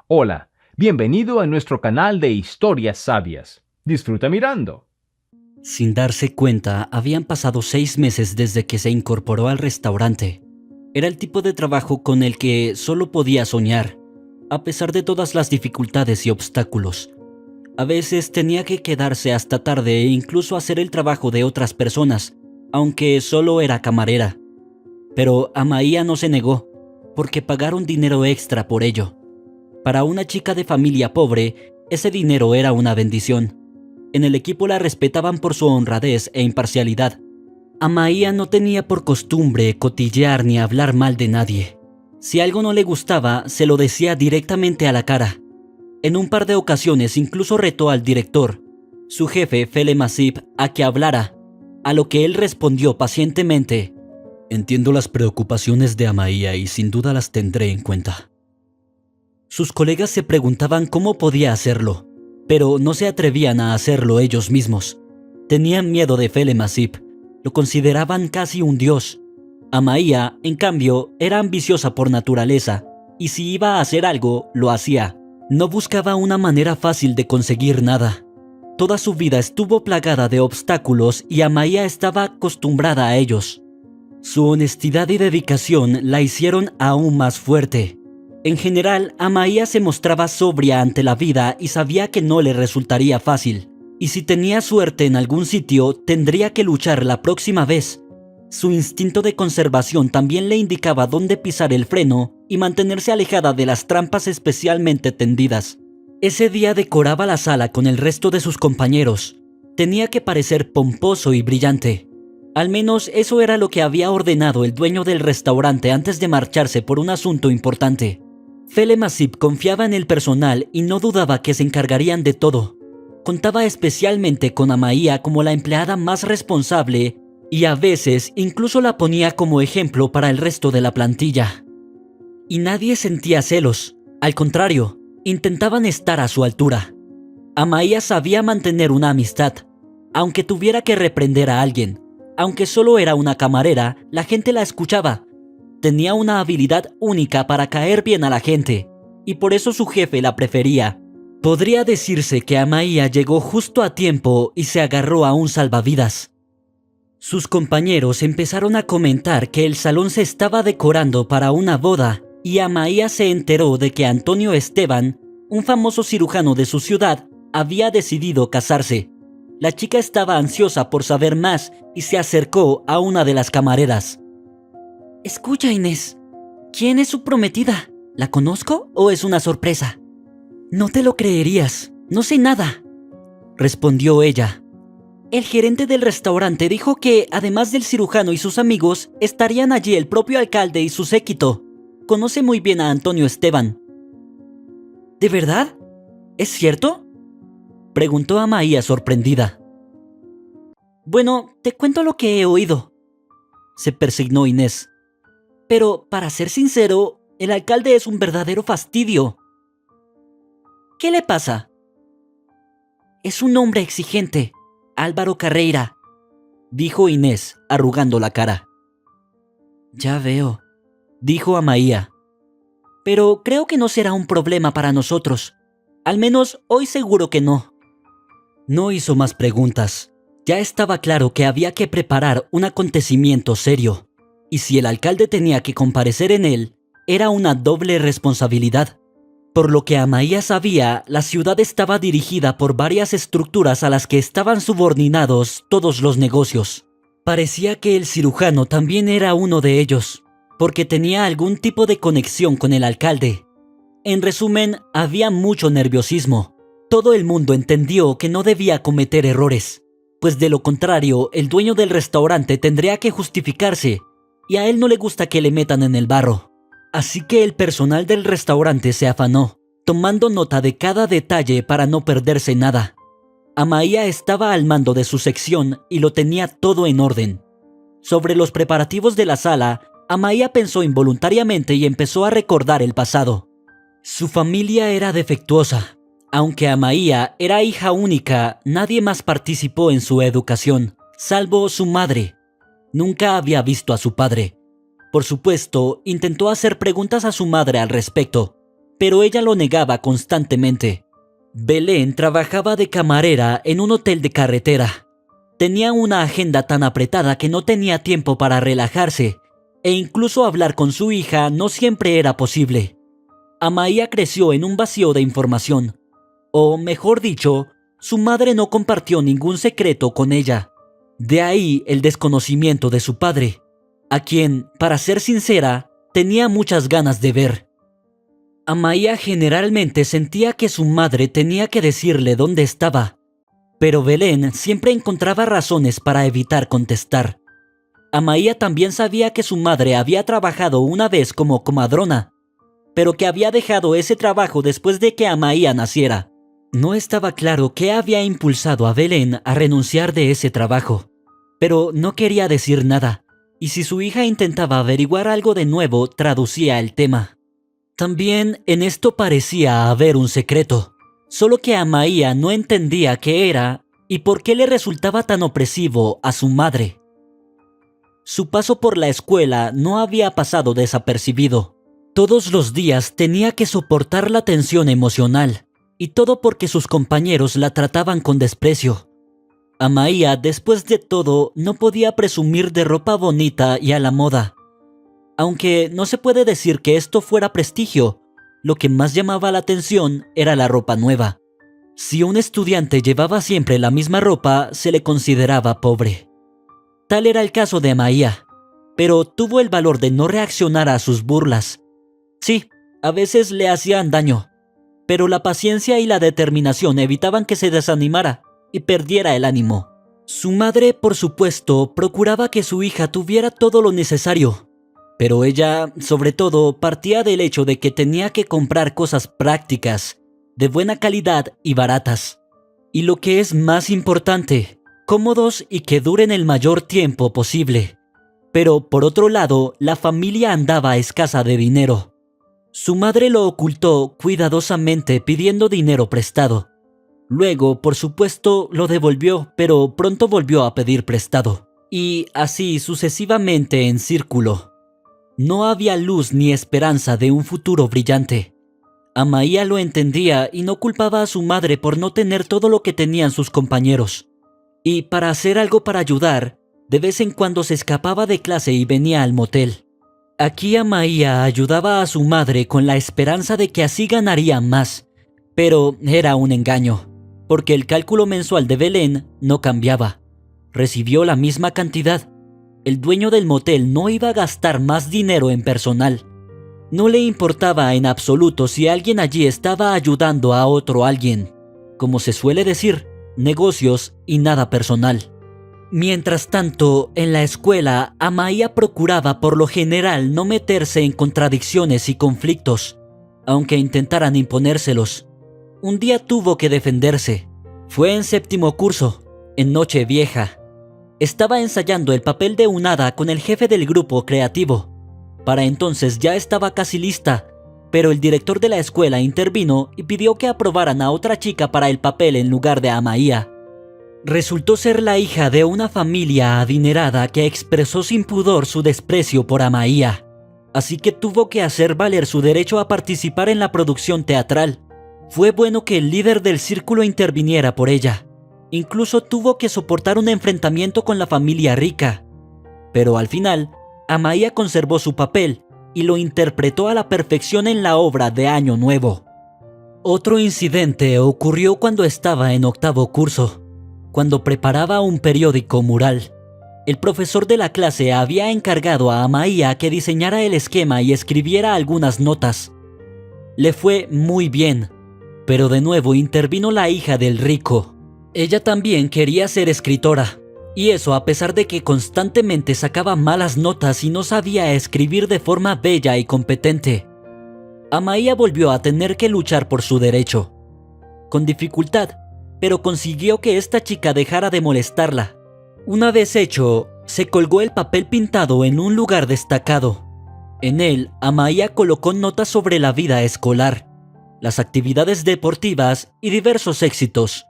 Hola, bienvenido a nuestro canal de historias sabias. Disfruta mirando. Sin darse cuenta, habían pasado 6 meses desde que se incorporó al restaurante. Era el tipo de trabajo con el que solo podía soñar, a pesar de todas las dificultades y obstáculos. A veces tenía que quedarse hasta tarde e incluso hacer el trabajo de otras personas, aunque solo era camarera. Pero Amaia no se negó, porque pagaron dinero extra por ello. Para una chica de familia pobre, ese dinero era una bendición. En el equipo la respetaban por su honradez e imparcialidad. Amaia no tenía por costumbre cotillear ni hablar mal de nadie. Si algo no le gustaba, se lo decía directamente a la cara. En un par de ocasiones incluso retó al director, su jefe Fele Masip, a que hablara, a lo que él respondió pacientemente: «Entiendo las preocupaciones de Amaia y sin duda las tendré en cuenta». Sus colegas se preguntaban cómo podía hacerlo, pero no se atrevían a hacerlo ellos mismos. Tenían miedo de Fele Masip, lo consideraban casi un dios. Amaia, en cambio, era ambiciosa por naturaleza, y si iba a hacer algo, lo hacía. No buscaba una manera fácil de conseguir nada. Toda su vida estuvo plagada de obstáculos y Amaia estaba acostumbrada a ellos. Su honestidad y dedicación la hicieron aún más fuerte. En general, Amaia se mostraba sobria ante la vida y sabía que no le resultaría fácil. Y si tenía suerte en algún sitio, tendría que luchar la próxima vez. Su instinto de conservación también le indicaba dónde pisar el freno y mantenerse alejada de las trampas especialmente tendidas. Ese día decoraba la sala con el resto de sus compañeros. Tenía que parecer pomposo y brillante. Al menos eso era lo que había ordenado el dueño del restaurante antes de marcharse por un asunto importante. Fele Masip confiaba en el personal y no dudaba que se encargarían de todo. Contaba especialmente con Amaia como la empleada más responsable y a veces incluso la ponía como ejemplo para el resto de la plantilla. Y nadie sentía celos. Al contrario, intentaban estar a su altura. Amaia sabía mantener una amistad. Aunque tuviera que reprender a alguien, aunque solo era una camarera, la gente la escuchaba. Tenía una habilidad única para caer bien a la gente, y por eso su jefe la prefería. Podría decirse que Amaia llegó justo a tiempo y se agarró a un salvavidas. Sus compañeros empezaron a comentar que el salón se estaba decorando para una boda, y Amaia se enteró de que Antonio Esteban, un famoso cirujano de su ciudad, había decidido casarse. La chica estaba ansiosa por saber más y se acercó a una de las camareras. «Escucha, Inés, ¿quién es su prometida? ¿La conozco o es una sorpresa?» «No te lo creerías, no sé nada», respondió ella. «El gerente del restaurante dijo que, además del cirujano y sus amigos, estarían allí el propio alcalde y su séquito. Conoce muy bien a Antonio Esteban». «¿De verdad? ¿Es cierto?», preguntó Amaia sorprendida. «Bueno, te cuento lo que he oído», se persignó Inés. «Pero, para ser sincero, el alcalde es un verdadero fastidio». «¿Qué le pasa?». «Es un hombre exigente, Álvaro Carreira», dijo Inés, arrugando la cara. «Ya veo», dijo Amaia. «Pero creo que no será un problema para nosotros. Al menos hoy seguro que no». No hizo más preguntas. Ya estaba claro que había que preparar un acontecimiento serio. Y si el alcalde tenía que comparecer en él, era una doble responsabilidad. Por lo que Amaia sabía, la ciudad estaba dirigida por varias estructuras a las que estaban subordinados todos los negocios. Parecía que el cirujano también era uno de ellos, porque tenía algún tipo de conexión con el alcalde. En resumen, había mucho nerviosismo. Todo el mundo entendió que no debía cometer errores, pues de lo contrario, el dueño del restaurante tendría que justificarse, y a él no le gusta que le metan en el barro. Así que el personal del restaurante se afanó, tomando nota de cada detalle para no perderse nada. Amaia estaba al mando de su sección y lo tenía todo en orden. Sobre los preparativos de la sala, Amaia pensó involuntariamente y empezó a recordar el pasado. Su familia era defectuosa. Aunque Amaia era hija única, nadie más participó en su educación, salvo su madre. Nunca había visto a su padre. Por supuesto, intentó hacer preguntas a su madre al respecto, pero ella lo negaba constantemente. Belén trabajaba de camarera en un hotel de carretera. Tenía una agenda tan apretada que no tenía tiempo para relajarse, e incluso hablar con su hija no siempre era posible. Amaya creció en un vacío de información, o mejor dicho, su madre no compartió ningún secreto con ella. De ahí el desconocimiento de su padre, a quien, para ser sincera, tenía muchas ganas de ver. Amaya generalmente sentía que su madre tenía que decirle dónde estaba, pero Belén siempre encontraba razones para evitar contestar. Amaya también sabía que su madre había trabajado una vez como comadrona, pero que había dejado ese trabajo después de que Amaya naciera. No estaba claro qué había impulsado a Belén a renunciar de ese trabajo, pero no quería decir nada, y si su hija intentaba averiguar algo de nuevo, traducía el tema. También en esto parecía haber un secreto, solo que Amaya no entendía qué era y por qué le resultaba tan opresivo a su madre. Su paso por la escuela no había pasado desapercibido. Todos los días tenía que soportar la tensión emocional, y todo porque sus compañeros la trataban con desprecio. Amaya, después de todo, no podía presumir de ropa bonita y a la moda. Aunque no se puede decir que esto fuera prestigio, lo que más llamaba la atención era la ropa nueva. Si un estudiante llevaba siempre la misma ropa, se le consideraba pobre. Tal era el caso de Amaya, pero tuvo el valor de no reaccionar a sus burlas. Sí, a veces le hacían daño, pero la paciencia y la determinación evitaban que se desanimara y perdiera el ánimo. Su madre, por supuesto, procuraba que su hija tuviera todo lo necesario, pero ella, sobre todo, partía del hecho de que tenía que comprar cosas prácticas, de buena calidad y baratas. Y lo que es más importante, cómodos y que duren el mayor tiempo posible. Pero, por otro lado, la familia andaba escasa de dinero. Su madre lo ocultó cuidadosamente pidiendo dinero prestado. Luego, por supuesto, lo devolvió, pero pronto volvió a pedir prestado. Y así sucesivamente en círculo. No había luz ni esperanza de un futuro brillante. Amaya lo entendía y no culpaba a su madre por no tener todo lo que tenían sus compañeros. Y para hacer algo para ayudar, de vez en cuando se escapaba de clase y venía al motel. Aquí Amaya ayudaba a su madre con la esperanza de que así ganaría más, pero era un engaño, porque el cálculo mensual de Belén no cambiaba. Recibió la misma cantidad. El dueño del motel no iba a gastar más dinero en personal. No le importaba en absoluto si alguien allí estaba ayudando a otro alguien. Como se suele decir, negocios y nada personal. Mientras tanto, en la escuela, Amaya procuraba por lo general no meterse en contradicciones y conflictos, aunque intentaran imponérselos. Un día tuvo que defenderse. Fue en séptimo curso, en noche vieja. Estaba ensayando el papel de un hada con el jefe del grupo creativo. Para entonces ya estaba casi lista, pero el director de la escuela intervino y pidió que aprobaran a otra chica para el papel en lugar de Amaya. Resultó ser la hija de una familia adinerada que expresó sin pudor su desprecio por Amaya, así que tuvo que hacer valer su derecho a participar en la producción teatral. Fue bueno que el líder del círculo interviniera por ella. Incluso tuvo que soportar un enfrentamiento con la familia rica. Pero al final, Amaya conservó su papel y lo interpretó a la perfección en la obra de Año Nuevo. Otro incidente ocurrió cuando estaba en octavo curso, cuando preparaba un periódico mural. El profesor de la clase había encargado a Amaya que diseñara el esquema y escribiera algunas notas. Le fue muy bien, pero de nuevo intervino la hija del rico. Ella también quería ser escritora, y eso a pesar de que constantemente sacaba malas notas y no sabía escribir de forma bella y competente. Amaya volvió a tener que luchar por su derecho. Con dificultad, pero consiguió que esta chica dejara de molestarla. Una vez hecho, se colgó el papel pintado en un lugar destacado. En él, Amaya colocó notas sobre la vida escolar, las actividades deportivas y diversos éxitos.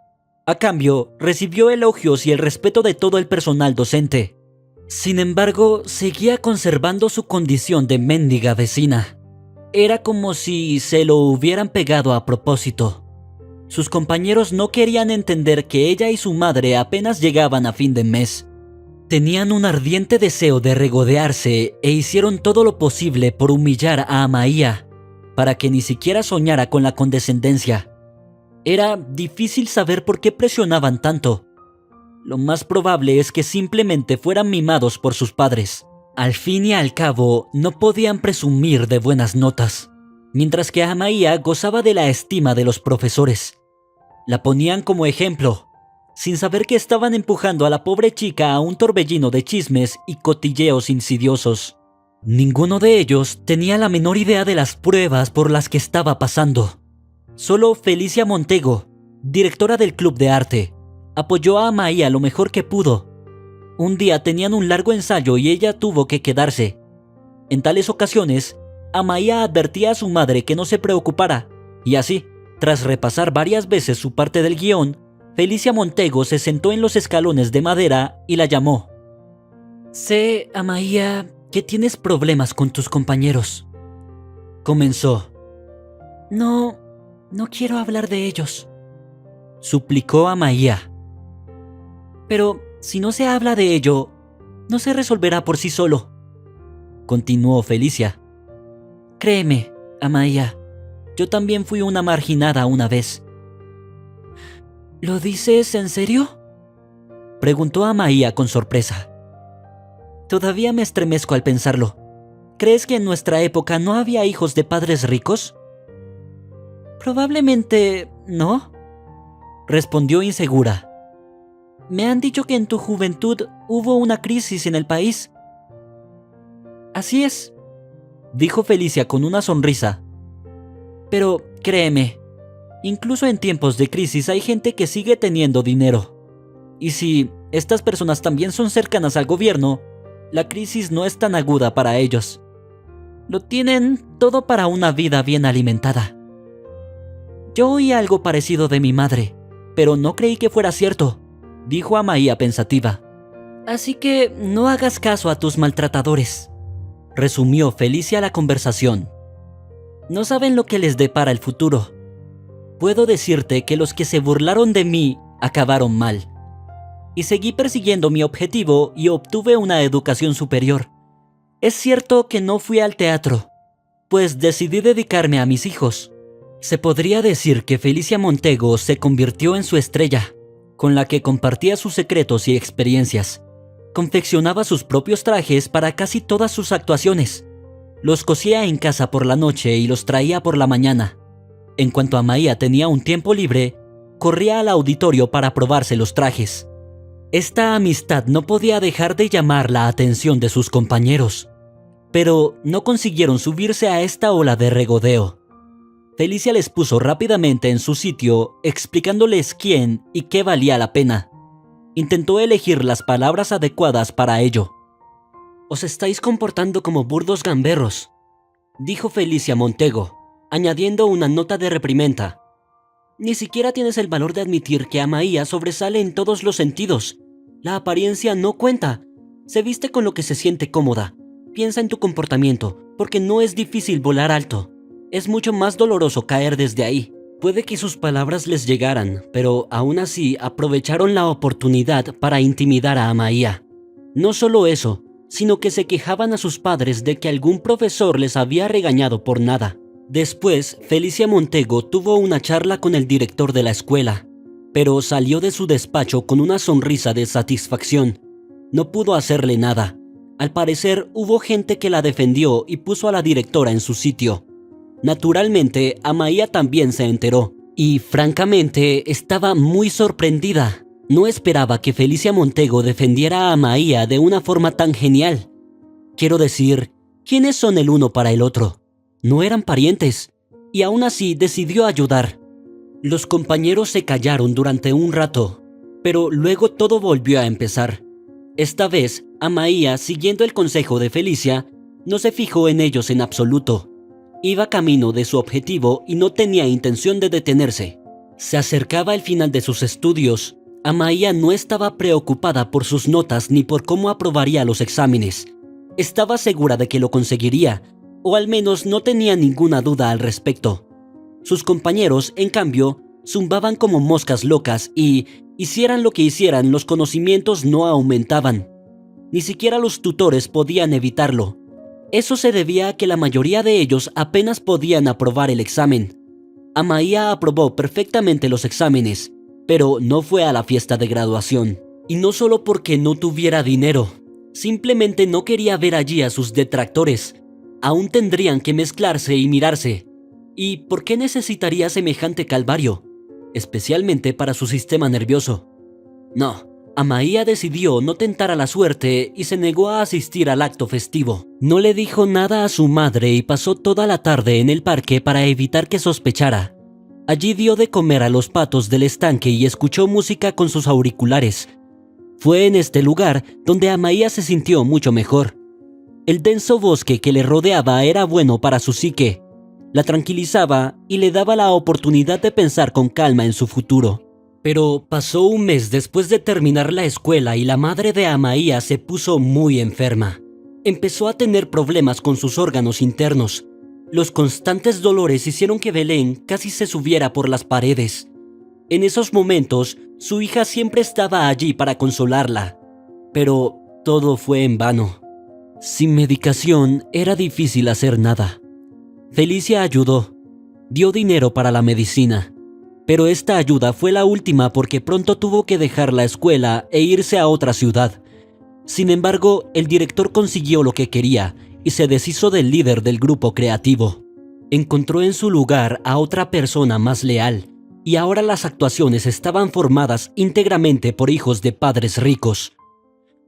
A cambio, recibió elogios y el respeto de todo el personal docente. Sin embargo, seguía conservando su condición de mendiga vecina. era como si se lo hubieran pegado a propósito. Sus compañeros no querían entender que ella y su madre apenas llegaban a fin de mes. Tenían un ardiente deseo de regodearse e hicieron todo lo posible por humillar a Amaia, para que ni siquiera soñara con la condescendencia. Era difícil saber por qué presionaban tanto. Lo más probable es que simplemente fueran mimados por sus padres. Al fin y al cabo, no podían presumir de buenas notas, mientras que Amaia gozaba de la estima de los profesores. La ponían como ejemplo, sin saber que estaban empujando a la pobre chica a un torbellino de chismes y cotilleos insidiosos. Ninguno de ellos tenía la menor idea de las pruebas por las que estaba pasando. Solo Felicia Montego, directora del club de arte, apoyó a Amaia lo mejor que pudo. Un día tenían un largo ensayo y ella tuvo que quedarse. En tales ocasiones, Amaia advertía a su madre que no se preocupara, y así, tras repasar varias veces su parte del guión, Felicia Montego se sentó en los escalones de madera y la llamó. «Sé, Amaia, que tienes problemas con tus compañeros», comenzó. No quiero hablar de ellos», suplicó Amaia. «Pero si no se habla de ello, no se resolverá por sí solo», continuó Felicia. «Créeme, Amaia, yo también fui una marginada una vez». «¿Lo dices en serio?», preguntó Amaia con sorpresa. «Todavía me estremezco al pensarlo. ¿Crees que en nuestra época no había hijos de padres ricos?». «Probablemente no», respondió insegura. «Me han dicho que en tu juventud hubo una crisis en el país». «Así es», dijo Felicia con una sonrisa. «Pero créeme, incluso en tiempos de crisis hay gente que sigue teniendo dinero. Y si estas personas también son cercanas al gobierno, la crisis no es tan aguda para ellos. Lo tienen todo para una vida bien alimentada». «Yo oí algo parecido de mi madre, pero no creí que fuera cierto», dijo Amaia pensativa. «Así que no hagas caso a tus maltratadores», resumió Felicia la conversación. «No saben lo que les depara el futuro. Puedo decirte que los que se burlaron de mí acabaron mal. Y seguí persiguiendo mi objetivo y obtuve una educación superior. Es cierto que no fui al teatro, pues decidí dedicarme a mis hijos». Se podría decir que Felicia Montego se convirtió en su estrella, con la que compartía sus secretos y experiencias. Confeccionaba sus propios trajes para casi todas sus actuaciones. Los cosía en casa por la noche y los traía por la mañana. En cuanto Amaia tenía un tiempo libre, corría al auditorio para probarse los trajes. Esta amistad no podía dejar de llamar la atención de sus compañeros, pero no consiguieron subirse a esta ola de regodeo. Felicia les puso rápidamente en su sitio, explicándoles quién y qué valía la pena. Intentó elegir las palabras adecuadas para ello. «Os estáis comportando como burdos gamberros», dijo Felicia Montego, añadiendo una nota de reprimenda. «Ni siquiera tienes el valor de admitir que Amaia sobresale en todos los sentidos. La apariencia no cuenta. Se viste con lo que se siente cómoda. Piensa en tu comportamiento, porque no es difícil volar alto. Es mucho más doloroso caer desde ahí». Puede que sus palabras les llegaran, pero aún así aprovecharon la oportunidad para intimidar a Amaia. No solo eso, sino que se quejaban a sus padres de que algún profesor les había regañado por nada. Después, Felicia Montego tuvo una charla con el director de la escuela, pero salió de su despacho con una sonrisa de satisfacción. No pudo hacerle nada. Al parecer, hubo gente que la defendió y puso a la directora en su sitio. Naturalmente, Amaia también se enteró, y francamente estaba muy sorprendida. No esperaba que Felicia Montego defendiera a Amaia de una forma tan genial. Quiero decir, ¿quiénes son el uno para el otro? No eran parientes, y aún así decidió ayudar. Los compañeros se callaron durante un rato, pero luego todo volvió a empezar. Esta vez, Amaia, siguiendo el consejo de Felicia, no se fijó en ellos en absoluto. Iba camino de su objetivo y no tenía intención de detenerse. Se acercaba el final de sus estudios. Amaia no estaba preocupada por sus notas ni por cómo aprobaría los exámenes. Estaba segura de que lo conseguiría, o al menos no tenía ninguna duda al respecto. Sus compañeros, en cambio, zumbaban como moscas locas y, hicieran lo que hicieran, los conocimientos no aumentaban. Ni siquiera los tutores podían evitarlo. Eso se debía a que la mayoría de ellos apenas podían aprobar el examen. Amaya aprobó perfectamente los exámenes, pero no fue a la fiesta de graduación. Y no solo porque no tuviera dinero, simplemente no quería ver allí a sus detractores. Aún tendrían que mezclarse y mirarse. ¿Y por qué necesitaría semejante calvario? Especialmente para su sistema nervioso. No, Amaya decidió no tentar a la suerte y se negó a asistir al acto festivo. No le dijo nada a su madre y pasó toda la tarde en el parque para evitar que sospechara. Allí dio de comer a los patos del estanque y escuchó música con sus auriculares. Fue en este lugar donde Amaya se sintió mucho mejor. El denso bosque que le rodeaba era bueno para su psique. La tranquilizaba y le daba la oportunidad de pensar con calma en su futuro. Pero pasó un mes después de terminar la escuela y la madre de Amaya se puso muy enferma. Empezó a tener problemas con sus órganos internos. Los constantes dolores hicieron que Belén casi se subiera por las paredes. En esos momentos, su hija siempre estaba allí para consolarla. Pero todo fue en vano. Sin medicación era difícil hacer nada. Felicia ayudó. Dio dinero para la medicina. Pero esta ayuda fue la última porque pronto tuvo que dejar la escuela e irse a otra ciudad. Sin embargo, el director consiguió lo que quería y se deshizo del líder del grupo creativo. Encontró en su lugar a otra persona más leal, y ahora las actuaciones estaban formadas íntegramente por hijos de padres ricos.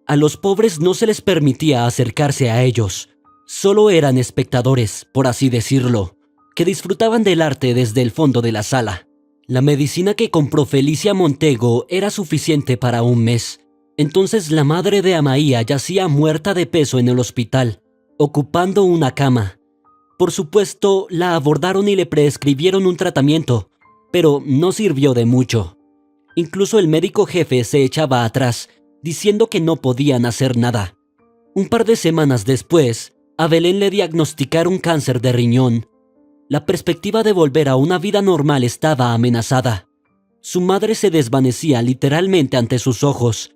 A los pobres no se les permitía acercarse a ellos. Solo eran espectadores, por así decirlo, que disfrutaban del arte desde el fondo de la sala. La medicina que compró Felicia Montego era suficiente para un mes. Entonces la madre de Amaya yacía muerta de peso en el hospital, ocupando una cama. Por supuesto, la abordaron y le prescribieron un tratamiento, pero no sirvió de mucho. Incluso el médico jefe se echaba atrás, diciendo que no podían hacer nada. Un par de semanas después, a Belén le diagnosticaron cáncer de riñón. La perspectiva de volver a una vida normal estaba amenazada. Su madre se desvanecía literalmente ante sus ojos.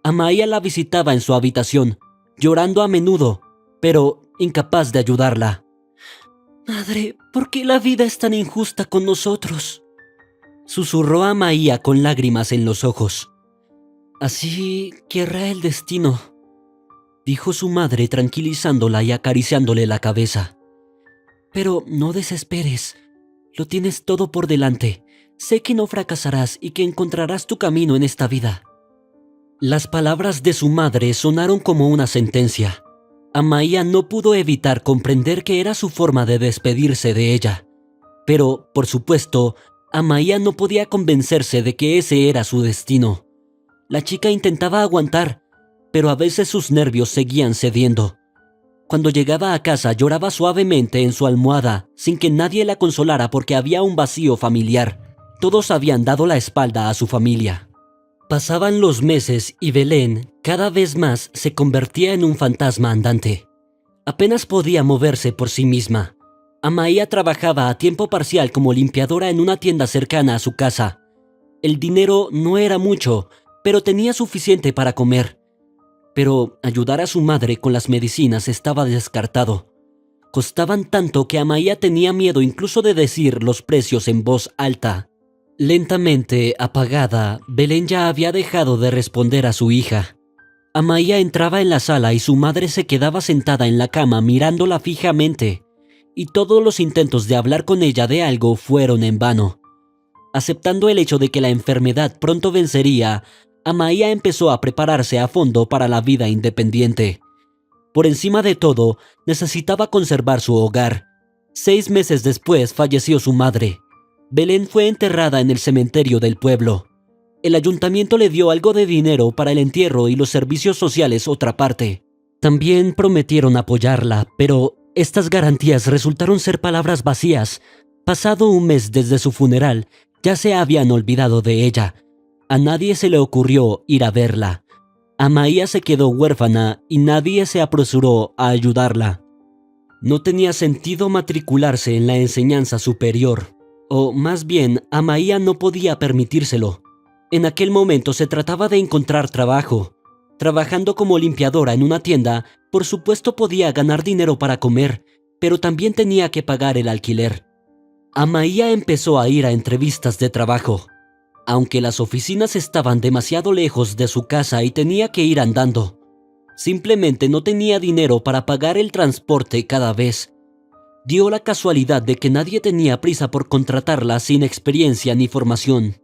Amaya la visitaba en su habitación, llorando a menudo, pero incapaz de ayudarla. «Madre, ¿por qué la vida es tan injusta con nosotros?», susurró Amaya con lágrimas en los ojos. «Así querrá el destino», dijo su madre tranquilizándola y acariciándole la cabeza. «Pero no desesperes, lo tienes todo por delante. Sé que no fracasarás y que encontrarás tu camino en esta vida». Las palabras de su madre sonaron como una sentencia. Amaya no pudo evitar comprender que era su forma de despedirse de ella. Pero, por supuesto, Amaya no podía convencerse de que ese era su destino. La chica intentaba aguantar, pero a veces sus nervios seguían cediendo. Cuando llegaba a casa lloraba suavemente en su almohada, sin que nadie la consolara porque había un vacío familiar. Todos habían dado la espalda a su familia. Pasaban los meses y Belén, cada vez más, se convertía en un fantasma andante. Apenas podía moverse por sí misma. Amaya trabajaba a tiempo parcial como limpiadora en una tienda cercana a su casa. El dinero no era mucho, pero tenía suficiente para comer. Pero ayudar a su madre con las medicinas estaba descartado. Costaban tanto que Amaya tenía miedo incluso de decir los precios en voz alta. Lentamente, apagada, Belén ya había dejado de responder a su hija. Amaya entraba en la sala y su madre se quedaba sentada en la cama mirándola fijamente, y todos los intentos de hablar con ella de algo fueron en vano. Aceptando el hecho de que la enfermedad pronto vencería, Amaya empezó a prepararse a fondo para la vida independiente. Por encima de todo, necesitaba conservar su hogar. 6 meses después falleció su madre. Belén fue enterrada en el cementerio del pueblo. El ayuntamiento le dio algo de dinero para el entierro y los servicios sociales otra parte. También prometieron apoyarla, pero estas garantías resultaron ser palabras vacías. Pasado un mes desde su funeral, ya se habían olvidado de ella. A nadie se le ocurrió ir a verla. Amaya se quedó huérfana y nadie se apresuró a ayudarla. No tenía sentido matricularse en la enseñanza superior, o más bien, Amaia no podía permitírselo. En aquel momento se trataba de encontrar trabajo. Trabajando como limpiadora en una tienda, por supuesto podía ganar dinero para comer, pero también tenía que pagar el alquiler. Amaia empezó a ir a entrevistas de trabajo. Aunque las oficinas estaban demasiado lejos de su casa y tenía que ir andando, simplemente no tenía dinero para pagar el transporte cada vez. Dio la casualidad de que nadie tenía prisa por contratarla sin experiencia ni formación.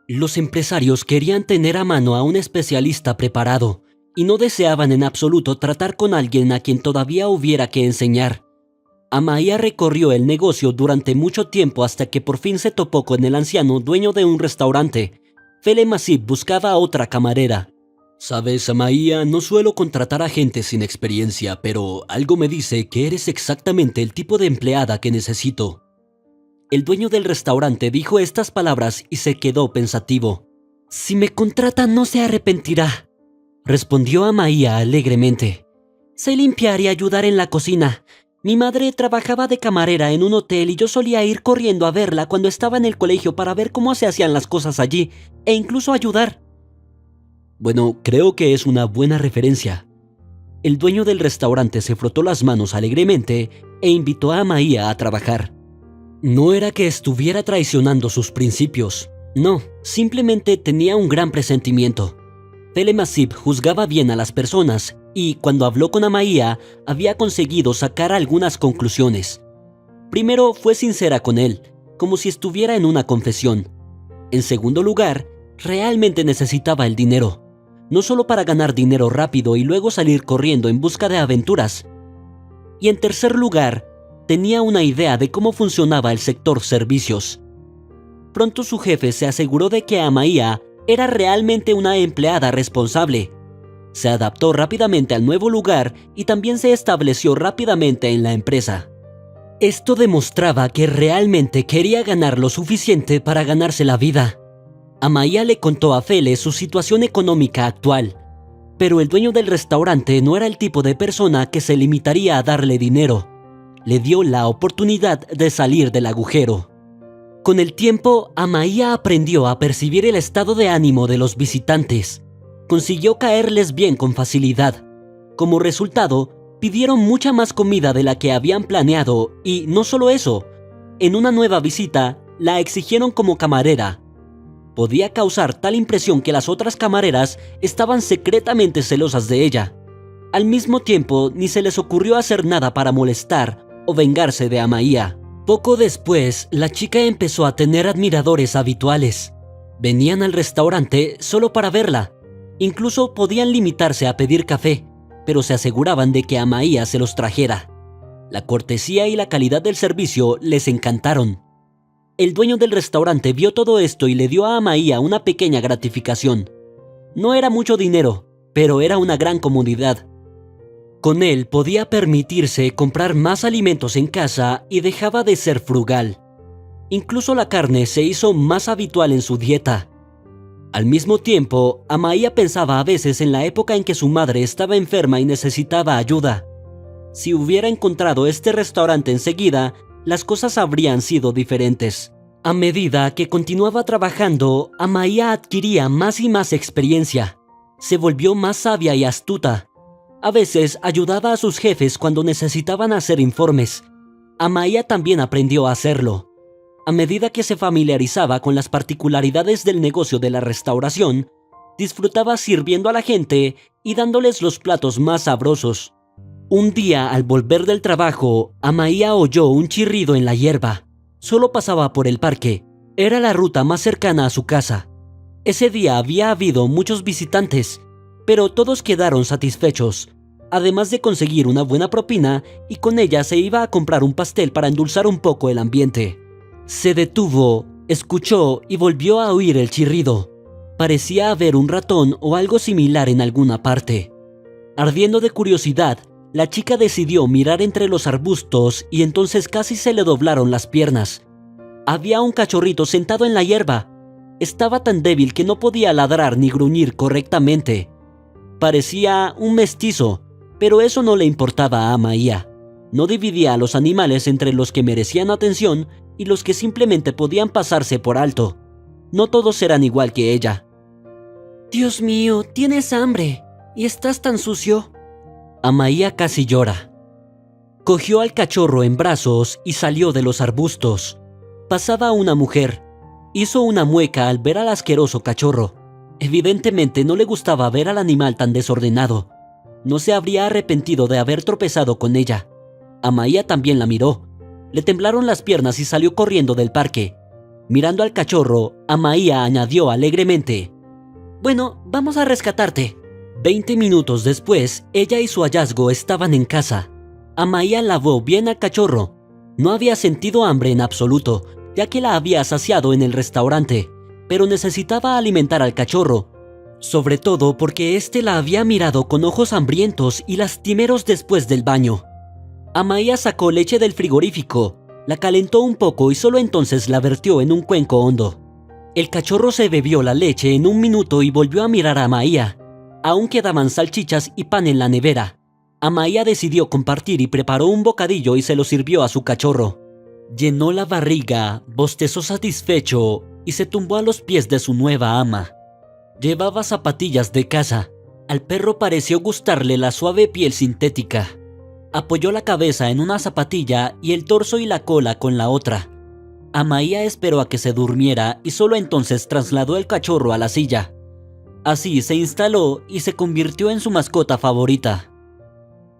Los empresarios querían tener a mano a un especialista preparado y no deseaban en absoluto tratar con alguien a quien todavía hubiera que enseñar. Amaia recorrió el negocio durante mucho tiempo hasta que por fin se topó con el anciano dueño de un restaurante. Fele Masip buscaba a otra camarera. «Sabes, Amaia, no suelo contratar a gente sin experiencia, pero algo me dice que eres exactamente el tipo de empleada que necesito». El dueño del restaurante dijo estas palabras y se quedó pensativo. «Si me contrata no se arrepentirá», respondió Amaia alegremente. «Sé limpiar y ayudar en la cocina. Mi madre trabajaba de camarera en un hotel y yo solía ir corriendo a verla cuando estaba en el colegio para ver cómo se hacían las cosas allí, e incluso ayudar». «Bueno, creo que es una buena referencia». El dueño del restaurante se frotó las manos alegremente e invitó a Amaia a trabajar. No era que estuviera traicionando sus principios. No, simplemente tenía un gran presentimiento. Fele Masip juzgaba bien a las personas y, cuando habló con Amaia, había conseguido sacar algunas conclusiones. Primero, fue sincera con él, como si estuviera en una confesión. En segundo lugar, realmente necesitaba el dinero, no solo para ganar dinero rápido y luego salir corriendo en busca de aventuras. Y en tercer lugar, tenía una idea de cómo funcionaba el sector servicios. Pronto su jefe se aseguró de que Amaia era realmente una empleada responsable. Se adaptó rápidamente al nuevo lugar y también se estableció rápidamente en la empresa. Esto demostraba que realmente quería ganar lo suficiente para ganarse la vida. Amaia le contó a Fele su situación económica actual, pero el dueño del restaurante no era el tipo de persona que se limitaría a darle dinero. Le dio la oportunidad de salir del agujero. Con el tiempo, Amaia aprendió a percibir el estado de ánimo de los visitantes. Consiguió caerles bien con facilidad. Como resultado, pidieron mucha más comida de la que habían planeado y, no solo eso, en una nueva visita, la exigieron como camarera. Podía causar tal impresión que las otras camareras estaban secretamente celosas de ella. Al mismo tiempo, ni se les ocurrió hacer nada para molestar o vengarse de Amaia. Poco después, la chica empezó a tener admiradores habituales. Venían al restaurante solo para verla. Incluso podían limitarse a pedir café, pero se aseguraban de que Amaia se los trajera. La cortesía y la calidad del servicio les encantaron. El dueño del restaurante vio todo esto y le dio a Amaia una pequeña gratificación. No era mucho dinero, pero era una gran comodidad. Con él podía permitirse comprar más alimentos en casa y dejaba de ser frugal. Incluso la carne se hizo más habitual en su dieta. Al mismo tiempo, Amaia pensaba a veces en la época en que su madre estaba enferma y necesitaba ayuda. Si hubiera encontrado este restaurante enseguida, las cosas habrían sido diferentes. A medida que continuaba trabajando, Amaia adquiría más y más experiencia. Se volvió más sabia y astuta. A veces ayudaba a sus jefes cuando necesitaban hacer informes. Amaia también aprendió a hacerlo. A medida que se familiarizaba con las particularidades del negocio de la restauración, disfrutaba sirviendo a la gente y dándoles los platos más sabrosos. Un día, al volver del trabajo, Amaia oyó un chirrido en la hierba. Solo pasaba por el parque. Era la ruta más cercana a su casa. Ese día había habido muchos visitantes, pero todos quedaron satisfechos, además de conseguir una buena propina, y con ella se iba a comprar un pastel para endulzar un poco el ambiente. Se detuvo, escuchó y volvió a oír el chirrido. Parecía haber un ratón o algo similar en alguna parte. Ardiendo de curiosidad, la chica decidió mirar entre los arbustos y entonces casi se le doblaron las piernas. Había un cachorrito sentado en la hierba. Estaba tan débil que no podía ladrar ni gruñir correctamente. Parecía un mestizo, pero eso no le importaba a Amaia. No dividía a los animales entre los que merecían atención y los que simplemente podían pasarse por alto. No todos eran igual que ella. «Dios mío, tienes hambre y estás tan sucio». Amaia casi llora. Cogió al cachorro en brazos y salió de los arbustos. Pasaba una mujer. Hizo una mueca al ver al asqueroso cachorro. Evidentemente no le gustaba ver al animal tan desordenado. No se habría arrepentido de haber tropezado con ella. Amaia también la miró. Le temblaron las piernas y salió corriendo del parque. Mirando al cachorro, Amaia añadió alegremente: «Bueno, vamos a rescatarte». 20 minutos después, ella y su hallazgo estaban en casa. Amaia lavó bien al cachorro. No había sentido hambre en absoluto, ya que la había saciado en el restaurante, pero necesitaba alimentar al cachorro, sobre todo porque éste la había mirado con ojos hambrientos y lastimeros después del baño. Amaia sacó leche del frigorífico, la calentó un poco y solo entonces la vertió en un cuenco hondo. El cachorro se bebió la leche en un minuto y volvió a mirar a Amaia. Aún quedaban salchichas y pan en la nevera. Amaia decidió compartir y preparó un bocadillo y se lo sirvió a su cachorro. Llenó la barriga, bostezó satisfecho y se tumbó a los pies de su nueva ama. Llevaba zapatillas de casa. Al perro pareció gustarle la suave piel sintética. Apoyó la cabeza en una zapatilla y el torso y la cola con la otra. Amaia esperó a que se durmiera y solo entonces trasladó el cachorro a la silla. Así se instaló y se convirtió en su mascota favorita.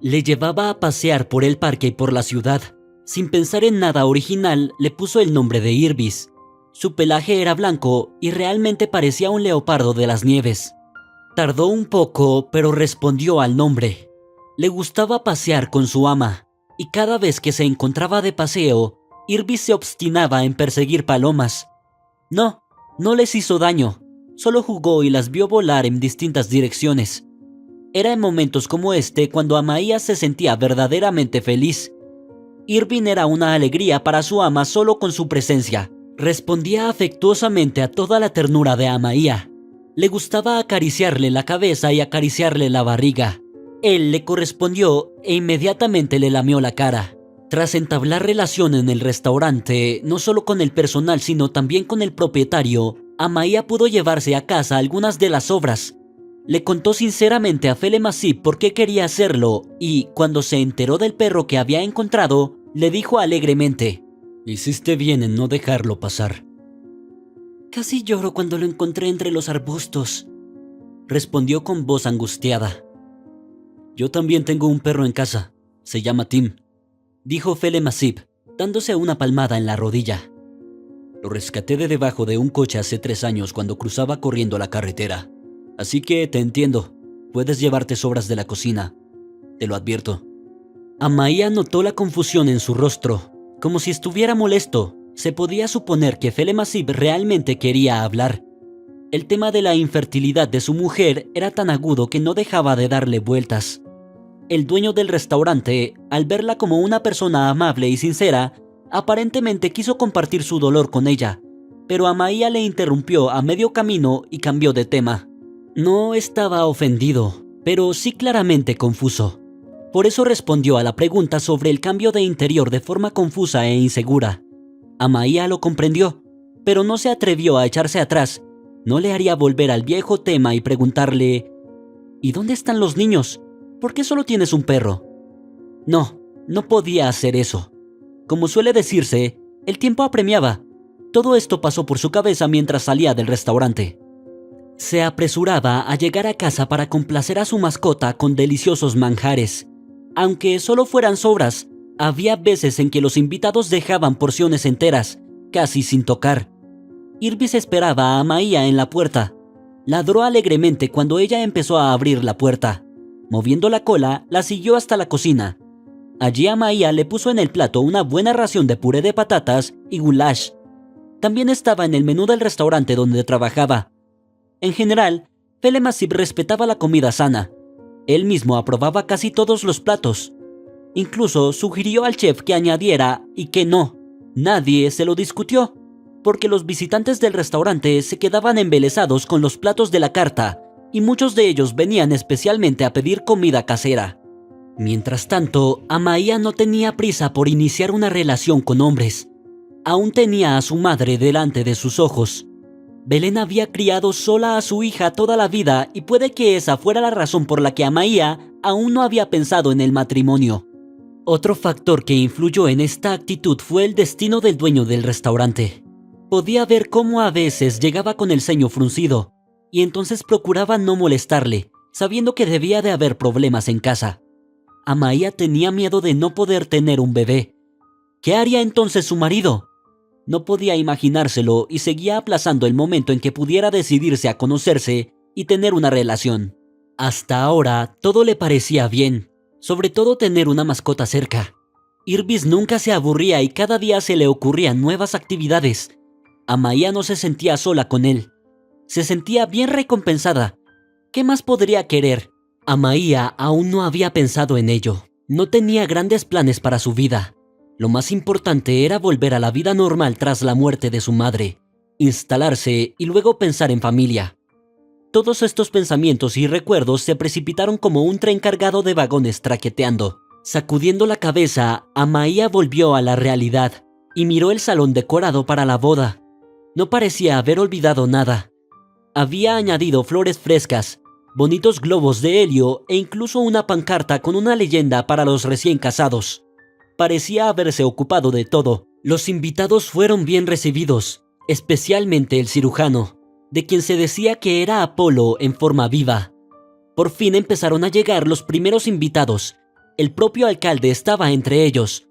Le llevaba a pasear por el parque y por la ciudad. Sin pensar en nada original, le puso el nombre de Irbis. Su pelaje era blanco y realmente parecía un leopardo de las nieves. Tardó un poco, pero respondió al nombre. Le gustaba pasear con su ama, y cada vez que se encontraba de paseo, Irbis se obstinaba en perseguir palomas. No les hizo daño, solo jugó y las vio volar en distintas direcciones. Era en momentos como este cuando Amaia se sentía verdaderamente feliz. Irving era una alegría para su ama solo con su presencia. Respondía afectuosamente a toda la ternura de Amaia. Le gustaba acariciarle la cabeza y acariciarle la barriga. Él le correspondió e inmediatamente le lamió la cara. Tras entablar relación en el restaurante, no solo con el personal sino también con el propietario, Amaia pudo llevarse a casa algunas de las sobras. Le contó sinceramente a Fele Masip por qué quería hacerlo y, cuando se enteró del perro que había encontrado, le dijo alegremente: «Hiciste bien en no dejarlo pasar». «Casi lloro cuando lo encontré entre los arbustos», respondió con voz angustiada. «Yo también tengo un perro en casa. Se llama Tim», dijo Fele Masip, dándose una palmada en la rodilla. «Lo rescaté de debajo de un coche hace 3 años cuando cruzaba corriendo la carretera. Así que te entiendo. Puedes llevarte sobras de la cocina. Te lo advierto». Amaia notó la confusión en su rostro, como si estuviera molesto. Se podía suponer que Fele Masip realmente quería hablar. El tema de la infertilidad de su mujer era tan agudo que no dejaba de darle vueltas. El dueño del restaurante, al verla como una persona amable y sincera, aparentemente quiso compartir su dolor con ella, pero Amaia le interrumpió a medio camino y cambió de tema. No estaba ofendido, pero sí claramente confuso. Por eso respondió a la pregunta sobre el cambio de interior de forma confusa e insegura. Amaia lo comprendió, pero no se atrevió a echarse atrás. No le haría volver al viejo tema y preguntarle: «¿Y dónde están los niños? ¿Por qué solo tienes un perro?». No podía hacer eso. Como suele decirse, el tiempo apremiaba. Todo esto pasó por su cabeza mientras salía del restaurante. Se apresuraba a llegar a casa para complacer a su mascota con deliciosos manjares. Aunque solo fueran sobras, había veces en que los invitados dejaban porciones enteras, casi sin tocar. Irbis esperaba a Amaia en la puerta. Ladró alegremente cuando ella empezó a abrir la puerta. Moviendo la cola, la siguió hasta la cocina. Allí Amaia le puso en el plato una buena ración de puré de patatas y goulash. También estaba en el menú del restaurante donde trabajaba. En general, Fele Masip respetaba la comida sana. Él mismo aprobaba casi todos los platos. Incluso sugirió al chef que añadiera y que no. Nadie se lo discutió, porque los visitantes del restaurante se quedaban embelesados con los platos de la carta y muchos de ellos venían especialmente a pedir comida casera. Mientras tanto, Amaia no tenía prisa por iniciar una relación con hombres. Aún tenía a su madre delante de sus ojos. Belén había criado sola a su hija toda la vida y puede que esa fuera la razón por la que Amaia aún no había pensado en el matrimonio. Otro factor que influyó en esta actitud fue el destino del dueño del restaurante. Podía ver cómo a veces llegaba con el ceño fruncido, y entonces procuraba no molestarle, sabiendo que debía de haber problemas en casa. Amaia tenía miedo de no poder tener un bebé. ¿Qué haría entonces su marido? No podía imaginárselo y seguía aplazando el momento en que pudiera decidirse a conocerse y tener una relación. Hasta ahora, todo le parecía bien, sobre todo tener una mascota cerca. Irbis nunca se aburría y cada día se le ocurrían nuevas actividades. Amaia no se sentía sola con él. Se sentía bien recompensada. ¿Qué más podría querer? Amaia aún no había pensado en ello. No tenía grandes planes para su vida. Lo más importante era volver a la vida normal tras la muerte de su madre, instalarse y luego pensar en familia. Todos estos pensamientos y recuerdos se precipitaron como un tren cargado de vagones traqueteando. Sacudiendo la cabeza, Amaia volvió a la realidad y miró el salón decorado para la boda. No parecía haber olvidado nada. Había añadido flores frescas, bonitos globos de helio e incluso una pancarta con una leyenda para los recién casados. Parecía haberse ocupado de todo. Los invitados fueron bien recibidos, especialmente el cirujano, de quien se decía que era Apolo en forma viva. Por fin empezaron a llegar los primeros invitados. El propio alcalde estaba entre ellos.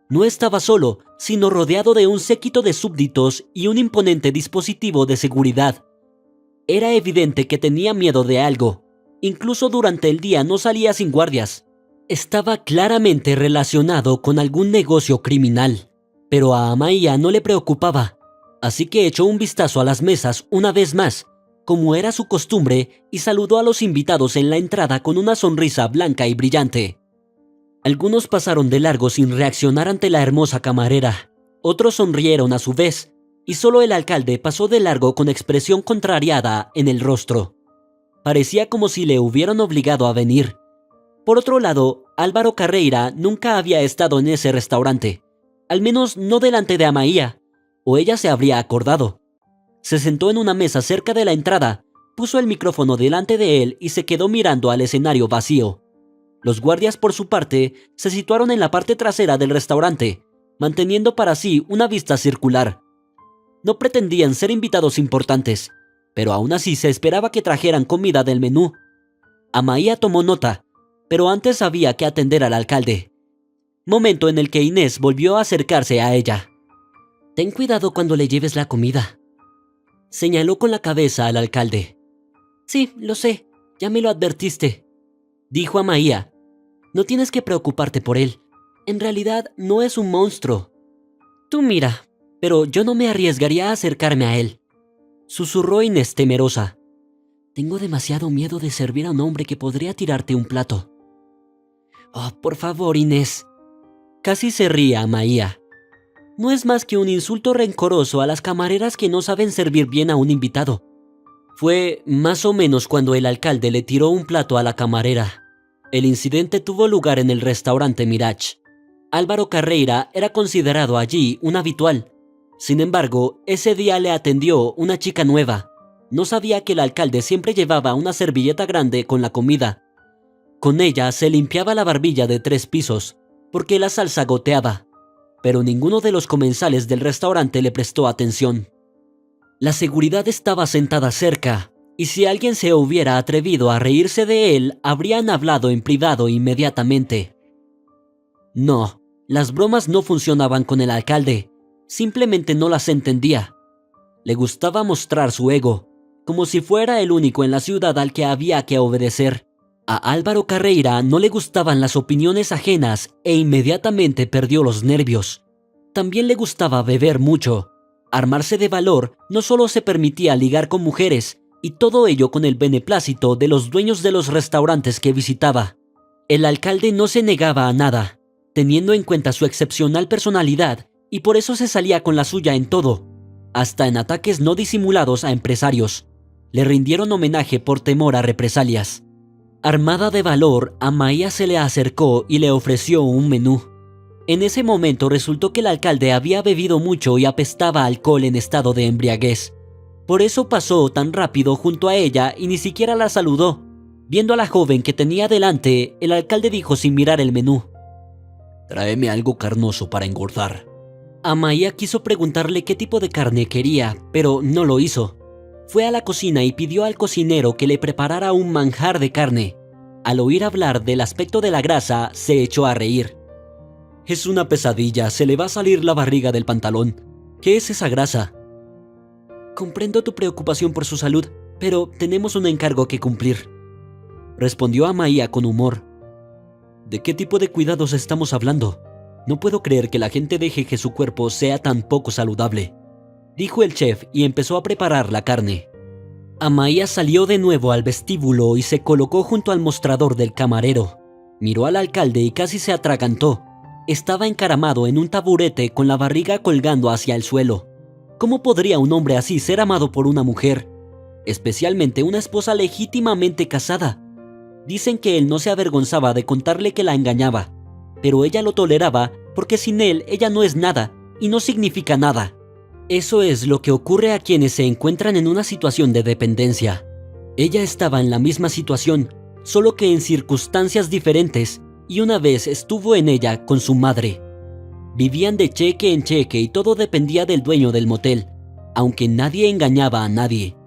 No estaba solo, sino rodeado de un séquito de súbditos y un imponente dispositivo de seguridad. Era evidente que tenía miedo de algo. Incluso durante el día no salía sin guardias. Estaba claramente relacionado con algún negocio criminal, pero a Amaia no le preocupaba, así que echó un vistazo a las mesas una vez más, como era su costumbre, y saludó a los invitados en la entrada con una sonrisa blanca y brillante. Algunos pasaron de largo sin reaccionar ante la hermosa camarera, otros sonrieron a su vez, y solo el alcalde pasó de largo con expresión contrariada en el rostro. Parecía como si le hubieran obligado a venir. Por otro lado, Álvaro Carreira nunca había estado en ese restaurante, al menos no delante de Amaia, o ella se habría acordado. Se sentó en una mesa cerca de la entrada, puso el micrófono delante de él y se quedó mirando al escenario vacío. Los guardias, por su parte, se situaron en la parte trasera del restaurante, manteniendo para sí una vista circular. No pretendían ser invitados importantes, pero aún así se esperaba que trajeran comida del menú. Amaia tomó nota, pero antes había que atender al alcalde. Momento en el que Inés volvió a acercarse a ella. «Ten cuidado cuando le lleves la comida», señaló con la cabeza al alcalde. «Sí, lo sé, ya me lo advertiste», dijo Amaia. «No tienes que preocuparte por él. En realidad no es un monstruo. Tú mira, pero yo no me arriesgaría a acercarme a él», susurró Inés temerosa. «Tengo demasiado miedo de servir a un hombre que podría tirarte un plato». «Oh, por favor, Inés». Casi se ría Amaia. No es más que un insulto rencoroso a las camareras que no saben servir bien a un invitado. Fue más o menos cuando el alcalde le tiró un plato a la camarera. El incidente tuvo lugar en el restaurante Mirage. Álvaro Carreira era considerado allí un habitual. Sin embargo, ese día le atendió una chica nueva. No sabía que el alcalde siempre llevaba una servilleta grande con la comida. Con ella se limpiaba la barbilla de 3 pisos, porque la salsa goteaba. Pero ninguno de los comensales del restaurante le prestó atención. La seguridad estaba sentada cerca, y si alguien se hubiera atrevido a reírse de él, habrían hablado en privado inmediatamente. No, las bromas no funcionaban con el alcalde, simplemente no las entendía. Le gustaba mostrar su ego, como si fuera el único en la ciudad al que había que obedecer. A Álvaro Carreira no le gustaban las opiniones ajenas e inmediatamente perdió los nervios. También le gustaba beber mucho. Armarse de valor, no solo se permitía ligar con mujeres, y todo ello con el beneplácito de los dueños de los restaurantes que visitaba. El alcalde no se negaba a nada, teniendo en cuenta su excepcional personalidad, y por eso se salía con la suya en todo, hasta en ataques no disimulados a empresarios. Le rindieron homenaje por temor a represalias. Armada de valor, Amaia se le acercó y le ofreció un menú. En ese momento resultó que el alcalde había bebido mucho y apestaba a alcohol en estado de embriaguez. Por eso pasó tan rápido junto a ella y ni siquiera la saludó. Viendo a la joven que tenía delante, el alcalde dijo sin mirar el menú: «Tráeme algo carnoso para engordar». Amaia quiso preguntarle qué tipo de carne quería, pero no lo hizo. Fue a la cocina y pidió al cocinero que le preparara un manjar de carne. Al oír hablar del aspecto de la grasa, se echó a reír. «Es una pesadilla, se le va a salir la barriga del pantalón. ¿Qué es esa grasa?» «Comprendo tu preocupación por su salud, pero tenemos un encargo que cumplir», respondió Amaia con humor. «¿De qué tipo de cuidados estamos hablando? No puedo creer que la gente deje que su cuerpo sea tan poco saludable», dijo el chef y empezó a preparar la carne. Amaia salió de nuevo al vestíbulo y se colocó junto al mostrador del camarero. Miró al alcalde y casi se atragantó. Estaba encaramado en un taburete con la barriga colgando hacia el suelo. ¿Cómo podría un hombre así ser amado por una mujer? Especialmente una esposa legítimamente casada. Dicen que él no se avergonzaba de contarle que la engañaba, pero ella lo toleraba porque sin él ella no es nada y no significa nada. Eso es lo que ocurre a quienes se encuentran en una situación de dependencia. Ella estaba en la misma situación, solo que en circunstancias diferentes, y una vez estuvo en ella con su madre. Vivían de cheque en cheque y todo dependía del dueño del motel, aunque nadie engañaba a nadie.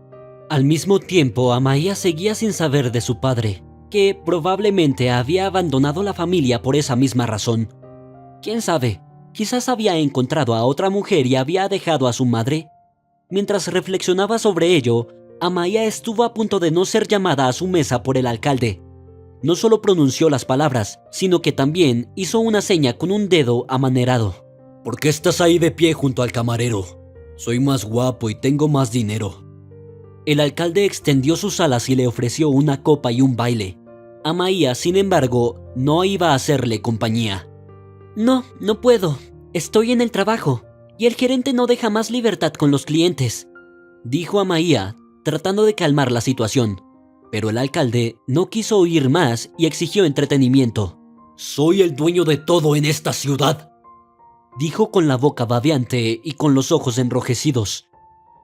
Al mismo tiempo, Amaia seguía sin saber de su padre, que probablemente había abandonado la familia por esa misma razón. ¿Quién sabe? Quizás había encontrado a otra mujer y había dejado a su madre. Mientras reflexionaba sobre ello, Amaia estuvo a punto de no ser llamada a su mesa por el alcalde. No solo pronunció las palabras, sino que también hizo una seña con un dedo amanerado. «¿Por qué estás ahí de pie junto al camarero? Soy más guapo y tengo más dinero». El alcalde extendió sus alas y le ofreció una copa y un baile. Amaia, sin embargo, no iba a hacerle compañía. No puedo. Estoy en el trabajo, y el gerente no deja más libertad con los clientes», dijo Amaia, tratando de calmar la situación. Pero el alcalde no quiso oír más y exigió entretenimiento. «Soy el dueño de todo en esta ciudad», dijo con la boca babeante y con los ojos enrojecidos.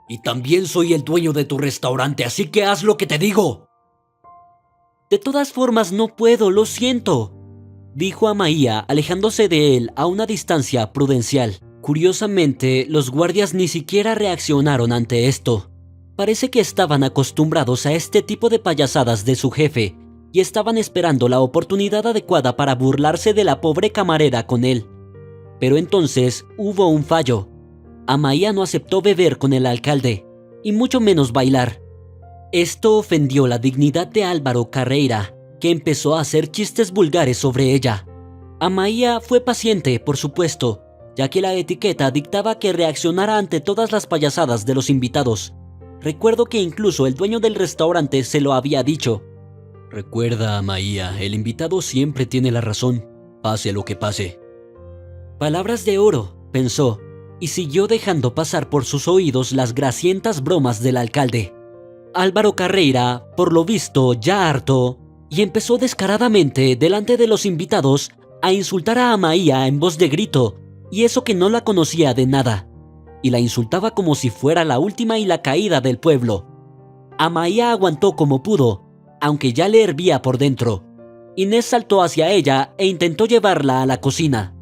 «Y también soy el dueño de tu restaurante, así que haz lo que te digo». «De todas formas no puedo, lo siento», dijo Amaia, alejándose de él a una distancia prudencial. Curiosamente, los guardias ni siquiera reaccionaron ante esto. Parece que estaban acostumbrados a este tipo de payasadas de su jefe y estaban esperando la oportunidad adecuada para burlarse de la pobre camarera con él. Pero entonces hubo un fallo. Amaia no aceptó beber con el alcalde, y mucho menos bailar. Esto ofendió la dignidad de Álvaro Carreira, que empezó a hacer chistes vulgares sobre ella. Amaia fue paciente, por supuesto, ya que la etiqueta dictaba que reaccionara ante todas las payasadas de los invitados. Recuerdo que incluso el dueño del restaurante se lo había dicho. «Recuerda, Amaia, el invitado siempre tiene la razón, pase lo que pase». Palabras de oro, pensó, y siguió dejando pasar por sus oídos las grasientas bromas del alcalde. Álvaro Carreira, por lo visto ya harto, y empezó descaradamente delante de los invitados a insultar a Amaia en voz de grito, y eso que no la conocía de nada, y la insultaba como si fuera la última y la caída del pueblo. Amaia aguantó como pudo, aunque ya le hervía por dentro. Inés saltó hacia ella e intentó llevarla a la cocina.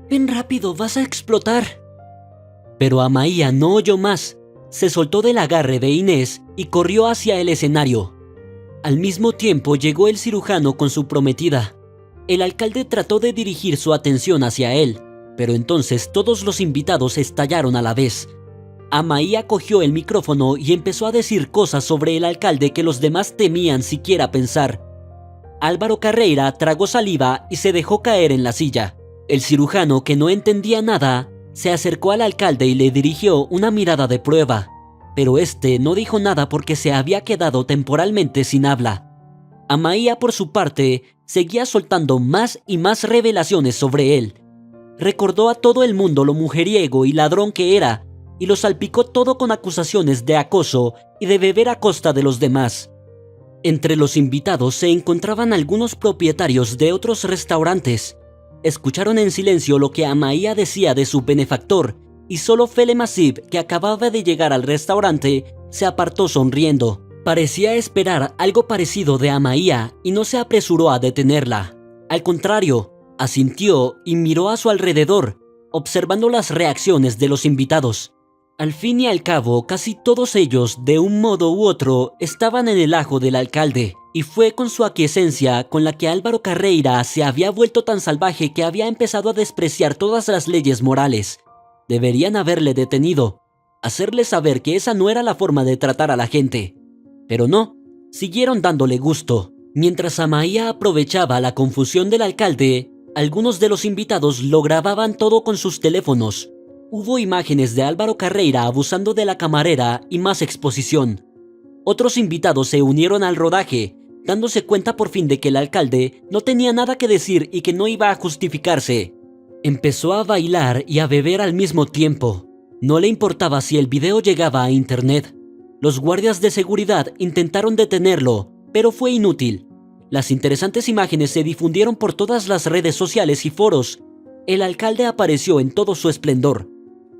«Ven rápido, vas a explotar». Pero Amaia no oyó más, se soltó del agarre de Inés y corrió hacia el escenario. Al mismo tiempo llegó el cirujano con su prometida. El alcalde trató de dirigir su atención hacia él, pero entonces todos los invitados estallaron a la vez. Amaia cogió el micrófono y empezó a decir cosas sobre el alcalde que los demás temían siquiera pensar. Álvaro Carreira tragó saliva y se dejó caer en la silla. El cirujano, que no entendía nada, se acercó al alcalde y le dirigió una mirada de prueba, pero este no dijo nada porque se había quedado temporalmente sin habla. Amaia, por su parte, seguía soltando más y más revelaciones sobre él. Recordó a todo el mundo lo mujeriego y ladrón que era, y lo salpicó todo con acusaciones de acoso y de beber a costa de los demás. Entre los invitados se encontraban algunos propietarios de otros restaurantes. Escucharon en silencio lo que Amaia decía de su benefactor, y solo Fele Masib, que acababa de llegar al restaurante, se apartó sonriendo. Parecía esperar algo parecido de Amaia y no se apresuró a detenerla. Al contrario, asintió y miró a su alrededor, observando las reacciones de los invitados. Al fin y al cabo, casi todos ellos, de un modo u otro, estaban en el ajo del alcalde, y fue con su aquiescencia con la que Álvaro Carreira se había vuelto tan salvaje que había empezado a despreciar todas las leyes morales. Deberían haberle detenido, hacerle saber que esa no era la forma de tratar a la gente. Pero no, siguieron dándole gusto. Mientras Amaia aprovechaba la confusión del alcalde, algunos de los invitados lo grababan todo con sus teléfonos. Hubo imágenes de Álvaro Carreira abusando de la camarera y más exposición. Otros invitados se unieron al rodaje, dándose cuenta por fin de que el alcalde no tenía nada que decir y que no iba a justificarse. Empezó a bailar y a beber al mismo tiempo. No le importaba si el video llegaba a internet. Los guardias de seguridad intentaron detenerlo, pero fue inútil. Las interesantes imágenes se difundieron por todas las redes sociales y foros. El alcalde apareció en todo su esplendor.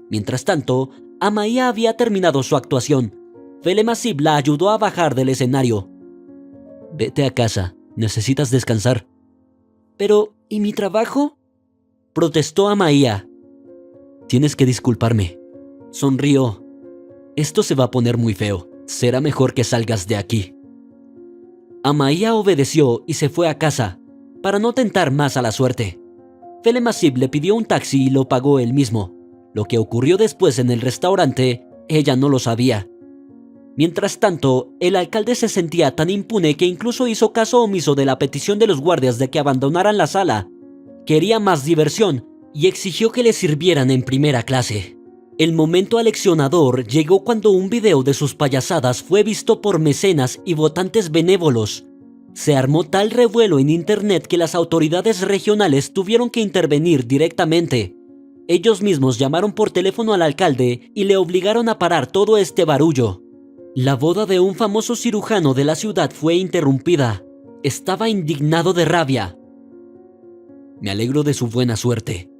Mientras tanto, Amaia había terminado su actuación. Fele Masib la ayudó a bajar del escenario. «Vete a casa, necesitas descansar». «Pero, ¿y mi trabajo?», protestó Amaia. «Tienes que disculparme». Sonrió. «Esto se va a poner muy feo. Será mejor que salgas de aquí». Amaia obedeció y se fue a casa, para no tentar más a la suerte. Fele Masib le pidió un taxi y lo pagó él mismo. Lo que ocurrió después en el restaurante, ella no lo sabía. Mientras tanto, el alcalde se sentía tan impune que incluso hizo caso omiso de la petición de los guardias de que abandonaran la sala. Quería más diversión y exigió que le sirvieran en primera clase. El momento aleccionador llegó cuando un video de sus payasadas fue visto por mecenas y votantes benévolos. Se armó tal revuelo en internet que las autoridades regionales tuvieron que intervenir directamente. Ellos mismos llamaron por teléfono al alcalde y le obligaron a parar todo este barullo. La boda de un famoso cirujano de la ciudad fue interrumpida. Estaba indignado de rabia. «Me alegro de su buena suerte».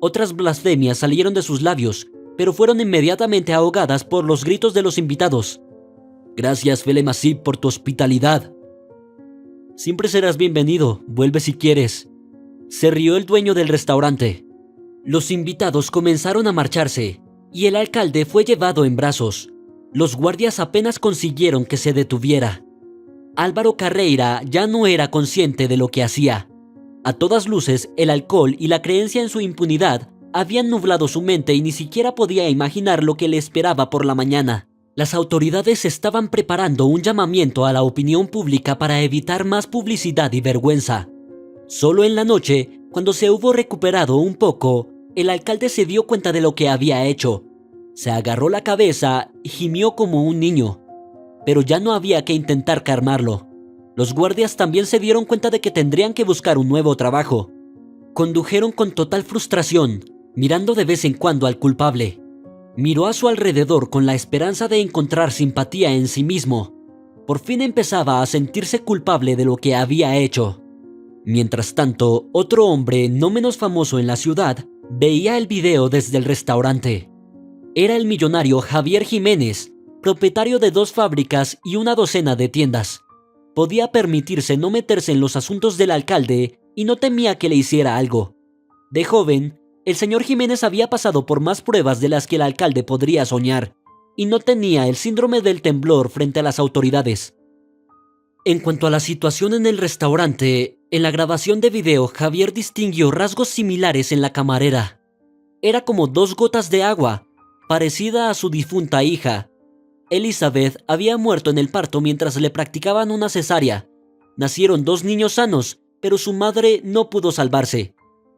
Otras blasfemias salieron de sus labios, pero fueron inmediatamente ahogadas por los gritos de los invitados. «Gracias, Fele Masib, por tu hospitalidad». «Siempre serás bienvenido, vuelve si quieres», se rió el dueño del restaurante. Los invitados comenzaron a marcharse, y el alcalde fue llevado en brazos. Los guardias apenas consiguieron que se detuviera. Álvaro Carreira ya no era consciente de lo que hacía. A todas luces, el alcohol y la creencia en su impunidad habían nublado su mente y ni siquiera podía imaginar lo que le esperaba por la mañana. Las autoridades estaban preparando un llamamiento a la opinión pública para evitar más publicidad y vergüenza. Solo en la noche, cuando se hubo recuperado un poco, el alcalde se dio cuenta de lo que había hecho. Se agarró la cabeza y gimió como un niño. Pero ya no había que intentar calmarlo. Los guardias también se dieron cuenta de que tendrían que buscar un nuevo trabajo. Condujeron con total frustración, mirando de vez en cuando al culpable. Miró a su alrededor con la esperanza de encontrar simpatía en sí mismo. Por fin empezaba a sentirse culpable de lo que había hecho. Mientras tanto, otro hombre no menos famoso en la ciudad veía el video desde el restaurante. Era el millonario Javier Jiménez, propietario de 2 fábricas y una docena de tiendas. Podía permitirse no meterse en los asuntos del alcalde y no temía que le hiciera algo. De joven, el señor Jiménez había pasado por más pruebas de las que el alcalde podría soñar, y no tenía el síndrome del temblor frente a las autoridades. En cuanto a la situación en el restaurante, en la grabación de video Javier distinguió rasgos similares en la camarera. Era como 2 gotas de agua, parecida a su difunta hija. Elizabeth había muerto en el parto mientras le practicaban una cesárea. Nacieron 2 niños sanos, pero su madre no pudo salvarse.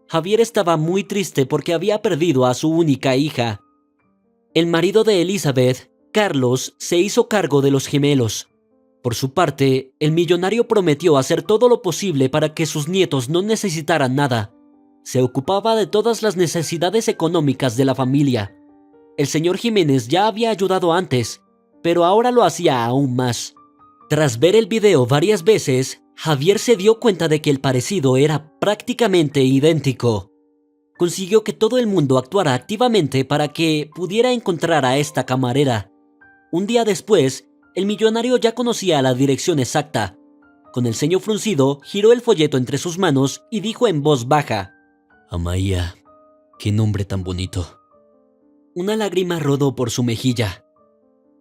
Javier estaba muy triste porque había perdido a su única hija. El marido de Elizabeth, Carlos, se hizo cargo de los gemelos. Por su parte, el millonario prometió hacer todo lo posible para que sus nietos no necesitaran nada. Se ocupaba de todas las necesidades económicas de la familia. El señor Jiménez ya había ayudado antes, pero ahora lo hacía aún más. Tras ver el video varias veces, Javier se dio cuenta de que el parecido era prácticamente idéntico. Consiguió que todo el mundo actuara activamente para que pudiera encontrar a esta camarera. Un día después, el millonario ya conocía la dirección exacta. Con el ceño fruncido, giró el folleto entre sus manos y dijo en voz baja: Amaia, qué nombre tan bonito. Una lágrima rodó por su mejilla.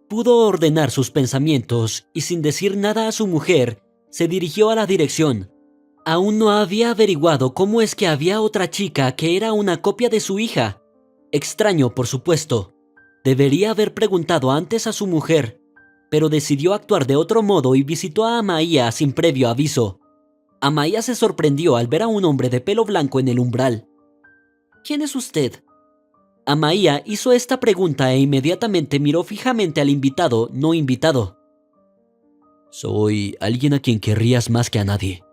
Pudo ordenar sus pensamientos y sin decir nada a su mujer, se dirigió a la dirección. Aún no había averiguado cómo es que había otra chica que era una copia de su hija. Extraño, por supuesto. Debería haber preguntado antes a su mujer, pero decidió actuar de otro modo y visitó a Amaia sin previo aviso. Amaia se sorprendió al ver a un hombre de pelo blanco en el umbral. ¿Quién es usted? Amaia hizo esta pregunta e inmediatamente miró fijamente al invitado no invitado. Soy alguien a quien querrías más que a nadie,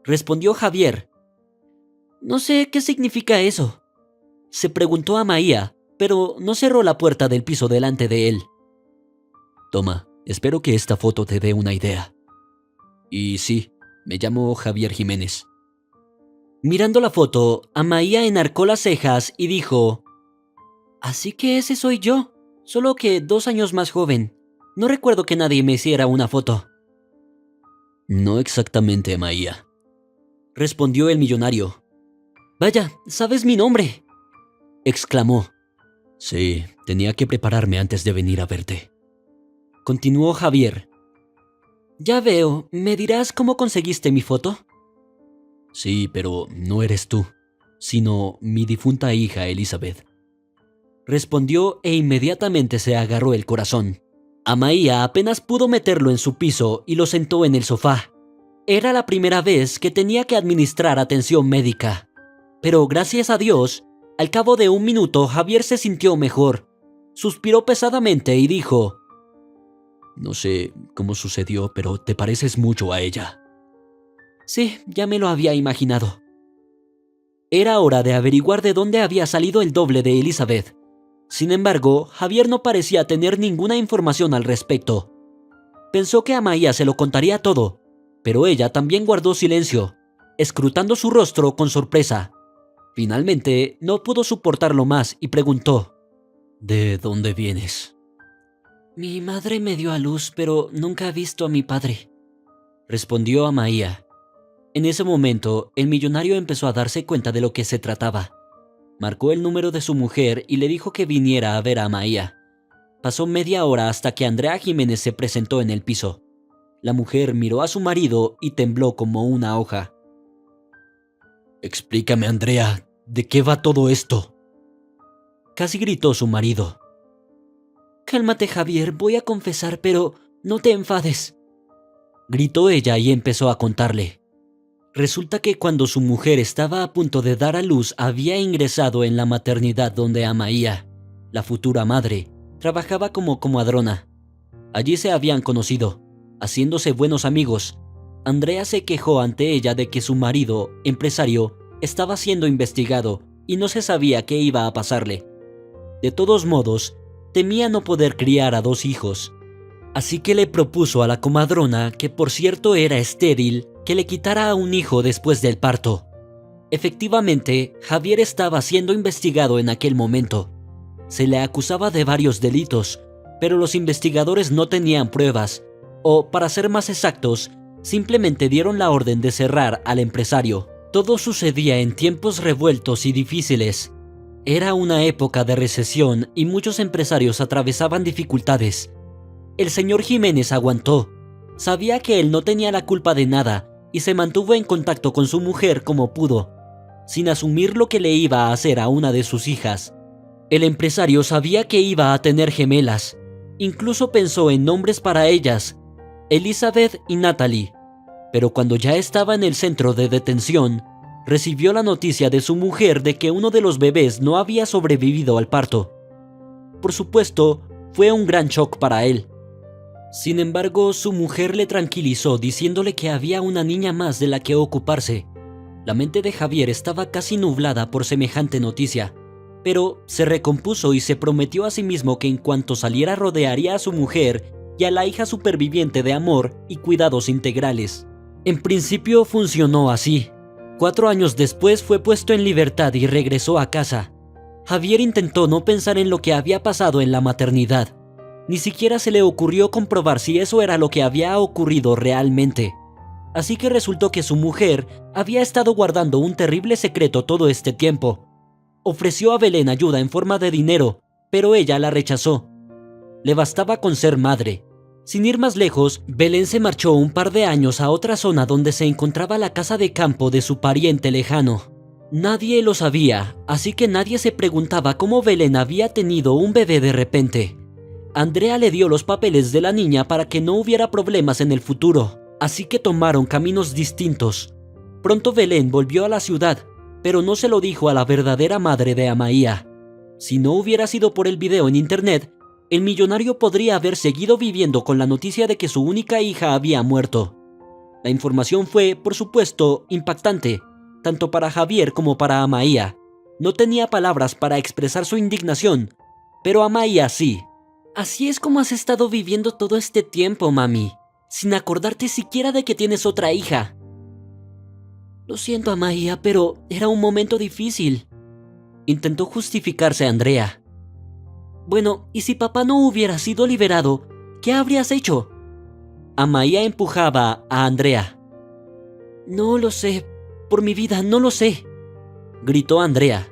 respondió Javier. No sé qué significa eso, se preguntó Amaia, pero no cerró la puerta del piso delante de él. Toma, espero que esta foto te dé una idea. Y sí, me llamo Javier Jiménez. Mirando la foto, Amaia enarcó las cejas y dijo: Así que ese soy yo, solo que 2 años más joven. No recuerdo que nadie me hiciera una foto. No exactamente, Amaia, respondió el millonario. Vaya, ¿sabes mi nombre?, exclamó. Sí, tenía que prepararme antes de venir a verte, continuó Javier. Ya veo, ¿me dirás cómo conseguiste mi foto? Sí, pero no eres tú, sino mi difunta hija Elizabeth, respondió e inmediatamente se agarró el corazón. Amaia apenas pudo meterlo en su piso y lo sentó en el sofá. Era la primera vez que tenía que administrar atención médica. Pero gracias a Dios, al cabo de 1 minuto Javier se sintió mejor. Suspiró pesadamente y dijo: No sé cómo sucedió, pero te pareces mucho a ella. Sí, ya me lo había imaginado. Era hora de averiguar de dónde había salido el doble de Elizabeth. Sin embargo, Javier no parecía tener ninguna información al respecto. Pensó que Amaia se lo contaría todo, pero ella también guardó silencio, escrutando su rostro con sorpresa. Finalmente, no pudo soportarlo más y preguntó: ¿De dónde vienes? Mi madre me dio a luz, pero nunca he visto a mi padre, respondió Amaia. En ese momento, el millonario empezó a darse cuenta de lo que se trataba. Marcó el número de su mujer y le dijo que viniera a ver a Amaia. Pasó media hora hasta que Andrea Jiménez se presentó en el piso. La mujer miró a su marido y tembló como una hoja. Explícame, Andrea, ¿de qué va todo esto?, casi gritó su marido. Cálmate, Javier, voy a confesar, pero no te enfades, gritó ella y empezó a contarle. Resulta que cuando su mujer estaba a punto de dar a luz había ingresado en la maternidad donde Amaia, la futura madre, trabajaba como comadrona. Allí se habían conocido, haciéndose buenos amigos. Andrea se quejó ante ella de que su marido, empresario, estaba siendo investigado y no se sabía qué iba a pasarle. De todos modos, temía no poder criar a 2 hijos. Así que le propuso a la comadrona, que por cierto era estéril, que le quitara a un hijo después del parto. Efectivamente, Javier estaba siendo investigado en aquel momento. Se le acusaba de varios delitos, pero los investigadores no tenían pruebas, o, para ser más exactos, simplemente dieron la orden de cerrar al empresario. Todo sucedía en tiempos revueltos y difíciles. Era una época de recesión y muchos empresarios atravesaban dificultades. El señor Jiménez aguantó. Sabía que él no tenía la culpa de nada y se mantuvo en contacto con su mujer como pudo, sin asumir lo que le iba a hacer a una de sus hijas. El empresario sabía que iba a tener gemelas. Incluso pensó en nombres para ellas, Elizabeth y Natalie. Pero cuando ya estaba en el centro de detención, recibió la noticia de su mujer de que uno de los bebés no había sobrevivido al parto. Por supuesto, fue un gran shock para él. Sin embargo, su mujer le tranquilizó diciéndole que había una niña más de la que ocuparse. La mente de Javier estaba casi nublada por semejante noticia, pero se recompuso y se prometió a sí mismo que en cuanto saliera rodearía a su mujer y a la hija superviviente de amor y cuidados integrales. En principio funcionó así. 4 años después fue puesto en libertad y regresó a casa. Javier intentó no pensar en lo que había pasado en la maternidad. Ni siquiera se le ocurrió comprobar si eso era lo que había ocurrido realmente. Así que resultó que su mujer había estado guardando un terrible secreto todo este tiempo. Ofreció a Belén ayuda en forma de dinero, pero ella la rechazó. Le bastaba con ser madre. Sin ir más lejos, Belén se marchó un par de años a otra zona donde se encontraba la casa de campo de su pariente lejano. Nadie lo sabía, así que nadie se preguntaba cómo Belén había tenido un bebé de repente. Andrea le dio los papeles de la niña para que no hubiera problemas en el futuro, así que tomaron caminos distintos. Pronto Belén volvió a la ciudad, pero no se lo dijo a la verdadera madre de Amaia. Si no hubiera sido por el video en internet, el millonario podría haber seguido viviendo con la noticia de que su única hija había muerto. La información fue, por supuesto, impactante, tanto para Javier como para Amaia. No tenía palabras para expresar su indignación, pero Amaia sí. Así es como has estado viviendo todo este tiempo, mami, sin acordarte siquiera de que tienes otra hija. Lo siento, Amaia, pero era un momento difícil. Intentó justificarse Andrea. Bueno, ¿y si papá no hubiera sido liberado, qué habrías hecho? Amaia empujaba a Andrea. No lo sé, por mi vida, no lo sé, gritó Andrea.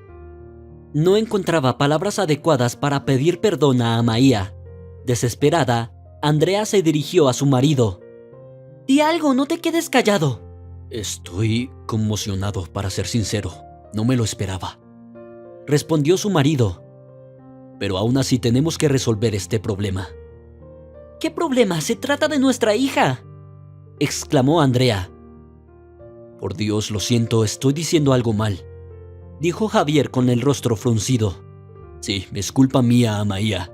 No encontraba palabras adecuadas para pedir perdón a Amaia. Desesperada, Andrea se dirigió a su marido. Di algo, no te quedes callado. Estoy conmocionado, para ser sincero. No me lo esperaba, respondió su marido. Pero aún así tenemos que resolver este problema. ¿Qué problema? Se trata de nuestra hija, exclamó Andrea. Por Dios, lo siento, estoy diciendo algo mal, dijo Javier con el rostro fruncido. Sí, es culpa mía, Amaia.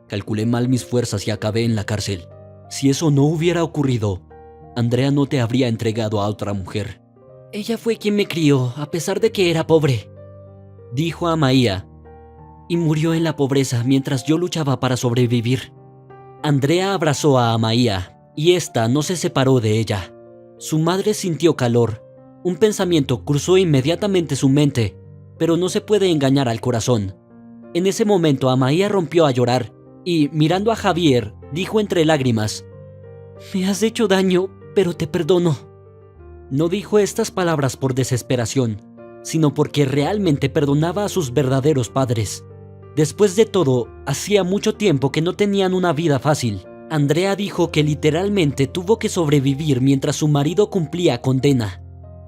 Calculé mal mis fuerzas y acabé en la cárcel. Si eso no hubiera ocurrido, Andrea no te habría entregado a otra mujer. Ella fue quien me crió, a pesar de que era pobre, dijo Amaia. Y murió en la pobreza mientras yo luchaba para sobrevivir. Andrea abrazó a Amaia, y ésta no se separó de ella. Su madre sintió calor. Un pensamiento cruzó inmediatamente su mente, pero no se puede engañar al corazón. En ese momento Amaia rompió a llorar, y mirando a Javier, dijo entre lágrimas: «Me has hecho daño, pero te perdono». No dijo estas palabras por desesperación, sino porque realmente perdonaba a sus verdaderos padres. Después de todo, hacía mucho tiempo que no tenían una vida fácil. Andrea dijo que literalmente tuvo que sobrevivir mientras su marido cumplía condena.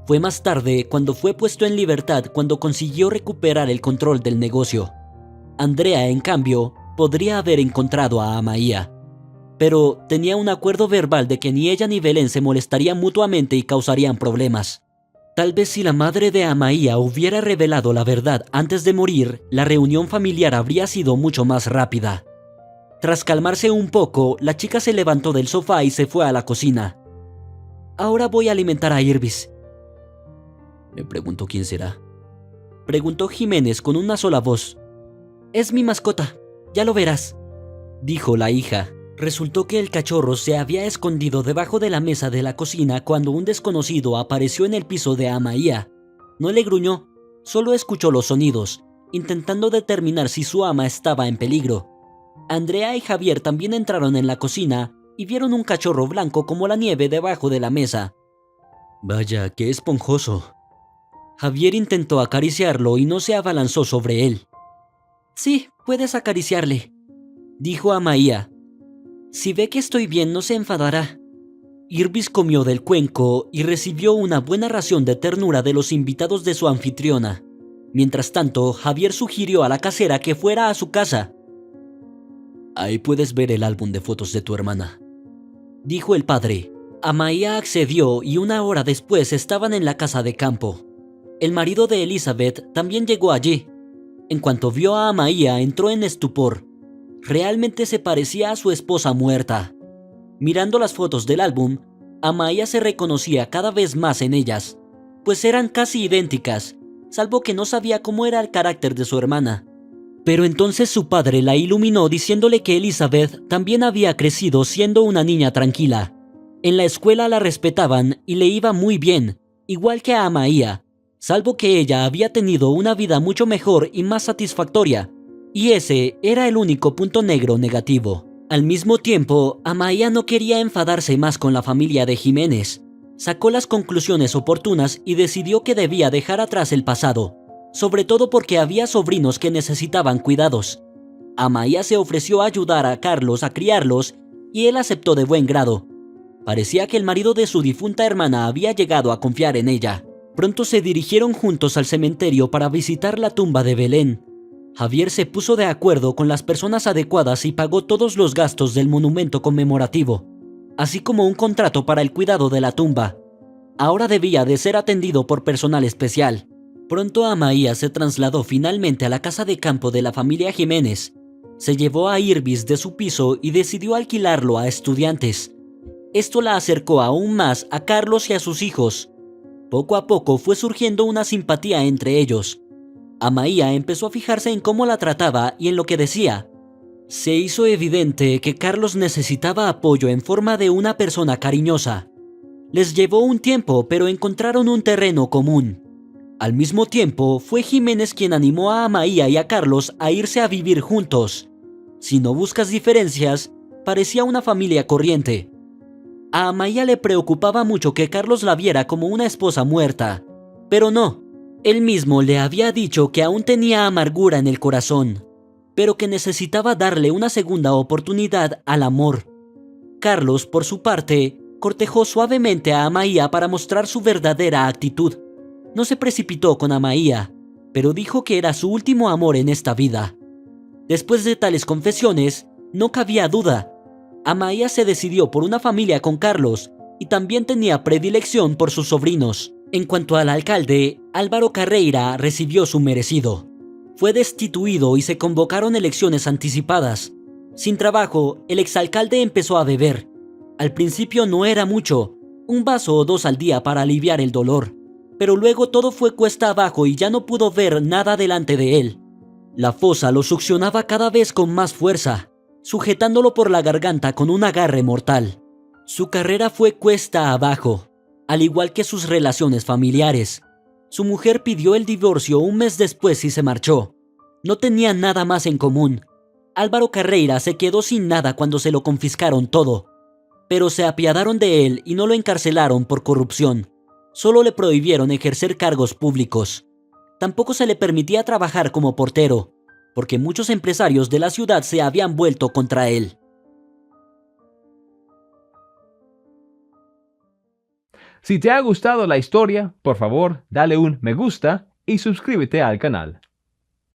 Fue más tarde, cuando fue puesto en libertad, cuando consiguió recuperar el control del negocio. Andrea, en cambio, podría haber encontrado a Amaia, pero tenía un acuerdo verbal de que ni ella ni Belén se molestarían mutuamente y causarían problemas. Tal vez si la madre de Amaia hubiera revelado la verdad antes de morir, la reunión familiar habría sido mucho más rápida. Tras calmarse un poco, la chica se levantó del sofá y se fue a la cocina. «Ahora voy a alimentar a Irbis». Me preguntó quién será. Preguntó Jiménez con una sola voz. «Es mi mascota, ya lo verás», dijo la hija. Resultó que el cachorro se había escondido debajo de la mesa de la cocina cuando un desconocido apareció en el piso de Amaia. No le gruñó, solo escuchó los sonidos, intentando determinar si su ama estaba en peligro. Andrea y Javier también entraron en la cocina y vieron un cachorro blanco como la nieve debajo de la mesa. «Vaya, qué esponjoso». Javier intentó acariciarlo y no se abalanzó sobre él. «Sí, puedes acariciarle», dijo Amaia. «Si ve que estoy bien, no se enfadará». Irbis comió del cuenco y recibió una buena ración de ternura de los invitados de su anfitriona. Mientras tanto, Javier sugirió a la casera que fuera a su casa. «Ahí puedes ver el álbum de fotos de tu hermana», dijo el padre. Amaia accedió y 1 hora después estaban en la casa de campo. El marido de Elizabeth también llegó allí. En cuanto vio a Amaia, entró en estupor. Realmente se parecía a su esposa muerta. Mirando las fotos del álbum, Amaia se reconocía cada vez más en ellas, pues eran casi idénticas, salvo que no sabía cómo era el carácter de su hermana. Pero entonces su padre la iluminó diciéndole que Elizabeth también había crecido siendo una niña tranquila. En la escuela la respetaban y le iba muy bien, igual que a Amaia, salvo que ella había tenido una vida mucho mejor y más satisfactoria, y ese era el único punto negro negativo. Al mismo tiempo, Amaia no quería enfadarse más con la familia de Jiménez. Sacó las conclusiones oportunas y decidió que debía dejar atrás el pasado, sobre todo porque había sobrinos que necesitaban cuidados. Amaia se ofreció a ayudar a Carlos a criarlos y él aceptó de buen grado. Parecía que el marido de su difunta hermana había llegado a confiar en ella. Pronto se dirigieron juntos al cementerio para visitar la tumba de Belén. Javier se puso de acuerdo con las personas adecuadas y pagó todos los gastos del monumento conmemorativo, así como un contrato para el cuidado de la tumba. Ahora debía de ser atendido por personal especial. Pronto Amaia se trasladó finalmente a la casa de campo de la familia Jiménez. Se llevó a Irvis de su piso y decidió alquilarlo a estudiantes. Esto la acercó aún más a Carlos y a sus hijos. Poco a poco fue surgiendo una simpatía entre ellos. Amaia empezó a fijarse en cómo la trataba y en lo que decía. Se hizo evidente que Carlos necesitaba apoyo en forma de una persona cariñosa. Les llevó un tiempo, pero encontraron un terreno común. Al mismo tiempo, fue Jiménez quien animó a Amaia y a Carlos a irse a vivir juntos. Si no buscas diferencias, parecía una familia corriente. A Amaia le preocupaba mucho que Carlos la viera como una esposa muerta, pero no. Él mismo le había dicho que aún tenía amargura en el corazón, pero que necesitaba darle una segunda oportunidad al amor. Carlos, por su parte, cortejó suavemente a Amaia para mostrar su verdadera actitud. No se precipitó con Amaia, pero dijo que era su último amor en esta vida. Después de tales confesiones, no cabía duda. Amaia se decidió por una familia con Carlos y también tenía predilección por sus sobrinos. En cuanto al alcalde, Álvaro Carreira recibió su merecido. Fue destituido y se convocaron elecciones anticipadas. Sin trabajo, el exalcalde empezó a beber. Al principio no era mucho, un vaso o dos al día para aliviar el dolor, pero luego todo fue cuesta abajo y ya no pudo ver nada delante de él. La fosa lo succionaba cada vez con más fuerza, sujetándolo por la garganta con un agarre mortal. Su carrera fue cuesta abajo, al igual que sus relaciones familiares. Su mujer pidió el divorcio un mes después y se marchó. No tenían nada más en común. Álvaro Carreira se quedó sin nada cuando se lo confiscaron todo, pero se apiadaron de él y no lo encarcelaron por corrupción. Solo le prohibieron ejercer cargos públicos. Tampoco se le permitía trabajar como portero, porque muchos empresarios de la ciudad se habían vuelto contra él. Si te ha gustado la historia, por favor, dale un me gusta y suscríbete al canal.